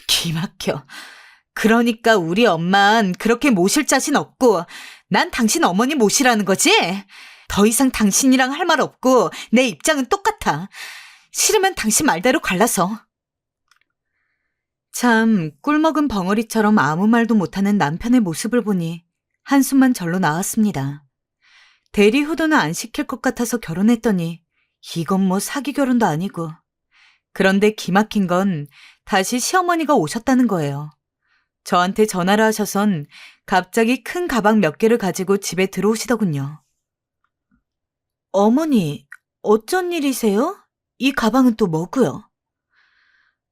기막혀. 그러니까 우리 엄만 그렇게 모실 자신 없고 난 당신 어머니 모시라는 거지? 더 이상 당신이랑 할 말 없고 내 입장은 똑같아. 싫으면 당신 말대로 갈라서. 참 꿀먹은 벙어리처럼 아무 말도 못하는 남편의 모습을 보니 한숨만 절로 나왔습니다. 대리 효도는 안 시킬 것 같아서 결혼했더니 이건 뭐 사기 결혼도 아니고. 그런데 기막힌 건 다시 시어머니가 오셨다는 거예요. 저한테 전화를 하셔선 갑자기 큰 가방 몇 개를 가지고 집에 들어오시더군요. 어머니, 어쩐 일이세요? 이 가방은 또 뭐고요?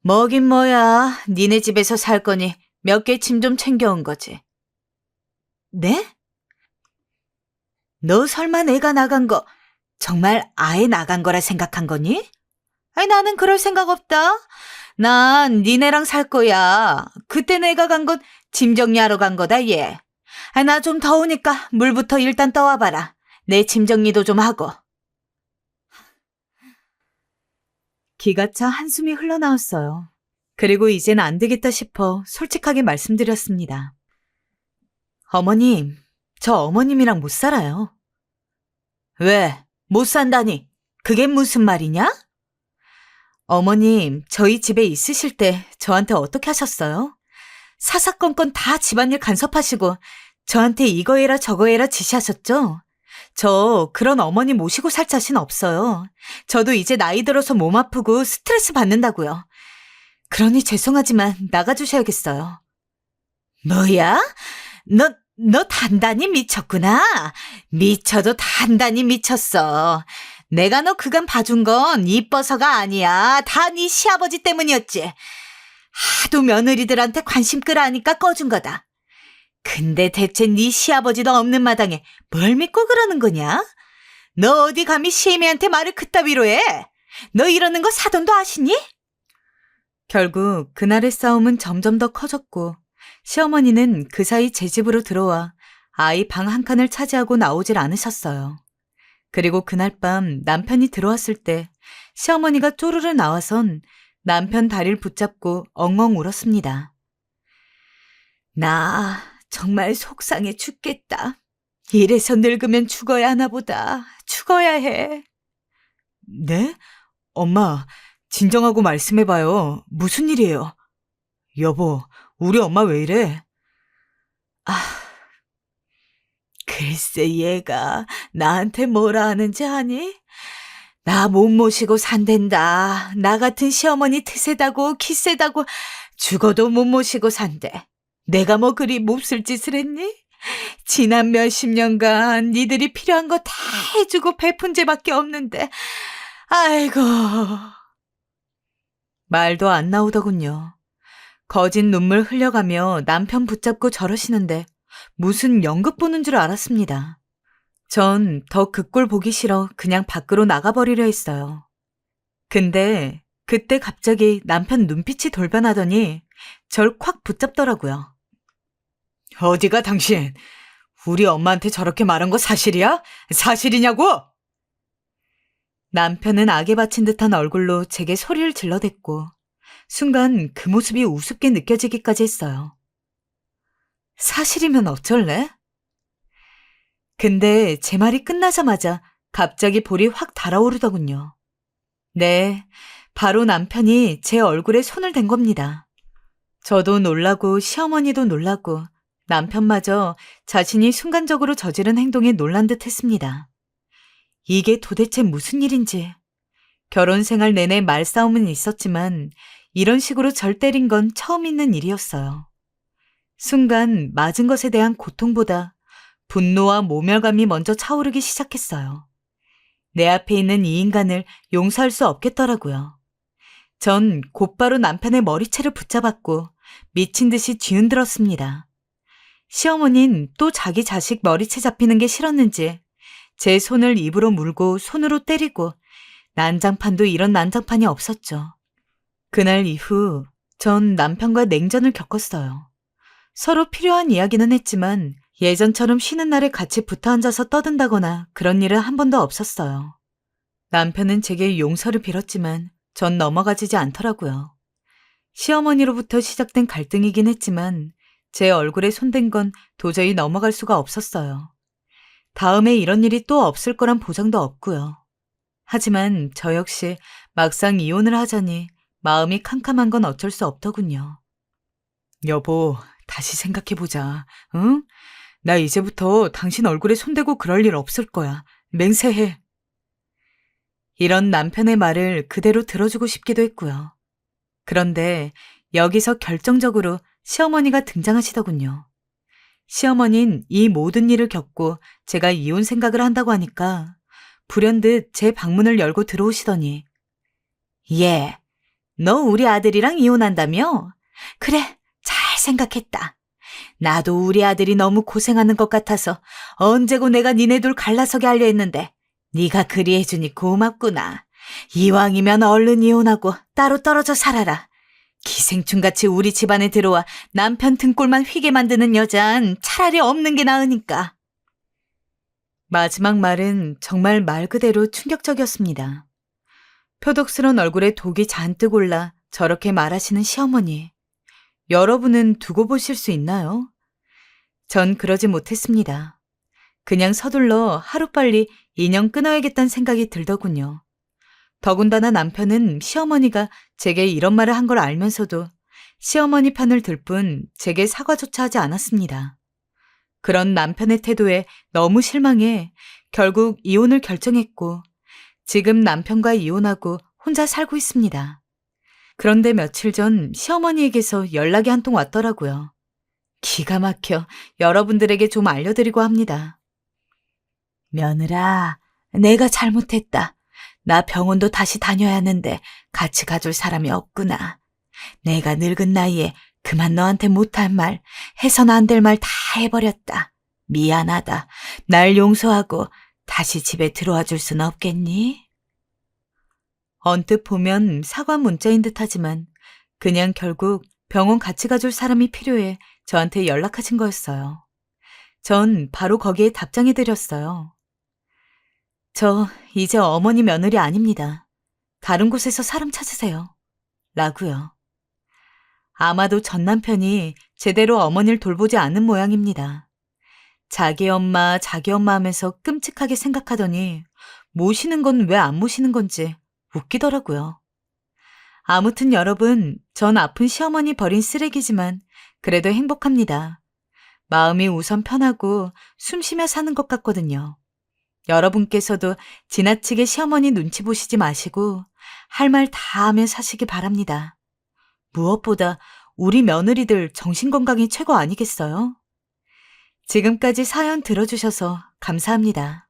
뭐긴 뭐야. 니네 집에서 살 거니 몇 개 짐 좀 챙겨온 거지. 네? 너 설마 내가 나간 거 정말 아예 나간 거라 생각한 거니? 아니 나는 그럴 생각 없다. 난 니네랑 살 거야. 그때 내가 간 건 짐 정리하러 간 거다 얘. 나 좀 더우니까 물부터 일단 떠와봐라. 내 짐 정리도 좀 하고. 기가 차 한숨이 흘러나왔어요. 그리고 이젠 안 되겠다 싶어 솔직하게 말씀드렸습니다. 어머님, 저 어머님이랑 못 살아요. 왜? 못 산다니? 그게 무슨 말이냐? 어머님, 저희 집에 있으실 때 저한테 어떻게 하셨어요? 사사건건 다 집안일 간섭하시고 저한테 이거 해라 저거 해라 지시하셨죠? 저 그런 어머니 모시고 살 자신 없어요. 저도 이제 나이 들어서 몸 아프고 스트레스 받는다고요. 그러니 죄송하지만 나가주셔야겠어요. 뭐야? 너 단단히 미쳤구나. 미쳐도 단단히 미쳤어. 내가 너 그간 봐준 건 이뻐서가 아니야. 다 네 시아버지 때문이었지. 하도 며느리들한테 관심 끌어하니까 꺼준 거다. 근데 대체 네 시아버지도 없는 마당에 뭘 믿고 그러는 거냐? 너 어디 감히 시애미한테 말을 그따위로 해? 너 이러는 거 사돈도 아시니? 결국 그날의 싸움은 점점 더 커졌고 시어머니는 그 사이 제 집으로 들어와 아이 방 한 칸을 차지하고 나오질 않으셨어요. 그리고 그날 밤 남편이 들어왔을 때 시어머니가 쪼르르 나와선 남편 다리를 붙잡고 엉엉 울었습니다. 나 정말 속상해 죽겠다. 이래서 늙으면 죽어야 하나 보다. 죽어야 해. 네? 엄마, 진정하고 말씀해봐요. 무슨 일이에요? 여보, 우리 엄마 왜 이래? 글쎄 얘가 나한테 뭐라 하는지 아니? 나 못 모시고 산댄다. 나 같은 시어머니 트세다고 기세다고 죽어도 못 모시고 산대. 내가 뭐 그리 몹쓸 짓을 했니? 지난 몇십 년간 니들이 필요한 거 다 해주고 베푼 죄밖에 없는데 아이고. 말도 안 나오더군요. 거짓 눈물 흘려가며 남편 붙잡고 저러시는데 무슨 연극 보는 줄 알았습니다. 전 더 그 꼴 보기 싫어 그냥 밖으로 나가버리려 했어요. 근데 그때 갑자기 남편 눈빛이 돌변하더니 절 콱 붙잡더라고요. 어디가 당신? 우리 엄마한테 저렇게 말한 거 사실이야? 사실이냐고? 남편은 악에 바친 듯한 얼굴로 제게 소리를 질러댔고 순간 그 모습이 우습게 느껴지기까지 했어요. 사실이면 어쩔래? 근데 제 말이 끝나자마자 갑자기 볼이 확 달아오르더군요. 네, 바로 남편이 제 얼굴에 손을 댄 겁니다. 저도 놀라고 시어머니도 놀라고 남편마저 자신이 순간적으로 저지른 행동에 놀란 듯 했습니다. 이게 도대체 무슨 일인지. 결혼 생활 내내 말싸움은 있었지만 이런 식으로 절 때린 건 처음 있는 일이었어요. 순간 맞은 것에 대한 고통보다 분노와 모멸감이 먼저 차오르기 시작했어요. 내 앞에 있는 이 인간을 용서할 수 없겠더라고요. 전 곧바로 남편의 머리채를 붙잡았고 미친 듯이 뒤흔들었습니다. 시어머니는 또 자기 자식 머리채 잡히는 게 싫었는지 제 손을 입으로 물고 손으로 때리고 난장판도 이런 난장판이 없었죠. 그날 이후 전 남편과 냉전을 겪었어요. 서로 필요한 이야기는 했지만 예전처럼 쉬는 날에 같이 붙어 앉아서 떠든다거나 그런 일은 한 번도 없었어요. 남편은 제게 용서를 빌었지만 전 넘어가지지 않더라고요. 시어머니로부터 시작된 갈등이긴 했지만 제 얼굴에 손댄 건 도저히 넘어갈 수가 없었어요. 다음에 이런 일이 또 없을 거란 보장도 없고요. 하지만 저 역시 막상 이혼을 하자니 마음이 캄캄한 건 어쩔 수 없더군요. 여보, 다시 생각해보자, 응? 나 이제부터 당신 얼굴에 손대고 그럴 일 없을 거야. 맹세해. 이런 남편의 말을 그대로 들어주고 싶기도 했고요. 그런데 여기서 결정적으로 시어머니가 등장하시더군요. 시어머니는 이 모든 일을 겪고 제가 이혼 생각을 한다고 하니까 불현듯 제 방문을 열고 들어오시더니 예, 너 우리 아들이랑 이혼한다며? 그래, 잘 생각했다. 나도 우리 아들이 너무 고생하는 것 같아서 언제고 내가 니네 둘 갈라서게 하려 했는데 네가 그리 해주니 고맙구나. 이왕이면 얼른 이혼하고 따로 떨어져 살아라. 기생충같이 우리 집안에 들어와 남편 등골만 휘게 만드는 여잔 차라리 없는 게 나으니까. 마지막 말은 정말 말 그대로 충격적이었습니다. 표독스런 얼굴에 독이 잔뜩 올라 저렇게 말하시는 시어머니. 여러분은 두고 보실 수 있나요? 전 그러지 못했습니다. 그냥 서둘러 하루빨리 인연 끊어야겠다는 생각이 들더군요. 더군다나 남편은 시어머니가 제게 이런 말을 한 걸 알면서도 시어머니 편을 들 뿐 제게 사과조차 하지 않았습니다. 그런 남편의 태도에 너무 실망해 결국 이혼을 결정했고 지금 남편과 이혼하고 혼자 살고 있습니다. 그런데 며칠 전 시어머니에게서 연락이 한 통 왔더라고요. 기가 막혀 여러분들에게 좀 알려드리고 합니다. 며느라, 내가 잘못했다. 나 병원도 다시 다녀야 하는데 같이 가줄 사람이 없구나. 내가 늙은 나이에 그만 너한테 못할 말, 해선 안 될 말 다 해버렸다. 미안하다. 날 용서하고 다시 집에 들어와 줄 순 없겠니? 언뜻 보면 사과 문자인 듯하지만 그냥 결국 병원 같이 가줄 사람이 필요해 저한테 연락하신 거였어요. 전 바로 거기에 답장해드렸어요. 저 이제 어머니 며느리 아닙니다. 다른 곳에서 사람 찾으세요. 라고요. 아마도 전 남편이 제대로 어머니를 돌보지 않은 모양입니다. 자기 엄마 하면서 끔찍하게 생각하더니 모시는 건 왜 안 모시는 건지 웃기더라고요. 아무튼 여러분, 전 아픈 시어머니 버린 쓰레기지만 그래도 행복합니다. 마음이 우선 편하고 숨 쉬며 사는 것 같거든요. 여러분께서도 지나치게 시어머니 눈치 보시지 마시고 할 말 다 하며 사시기 바랍니다. 무엇보다 우리 며느리들 정신건강이 최고 아니겠어요? 지금까지 사연 들어주셔서 감사합니다.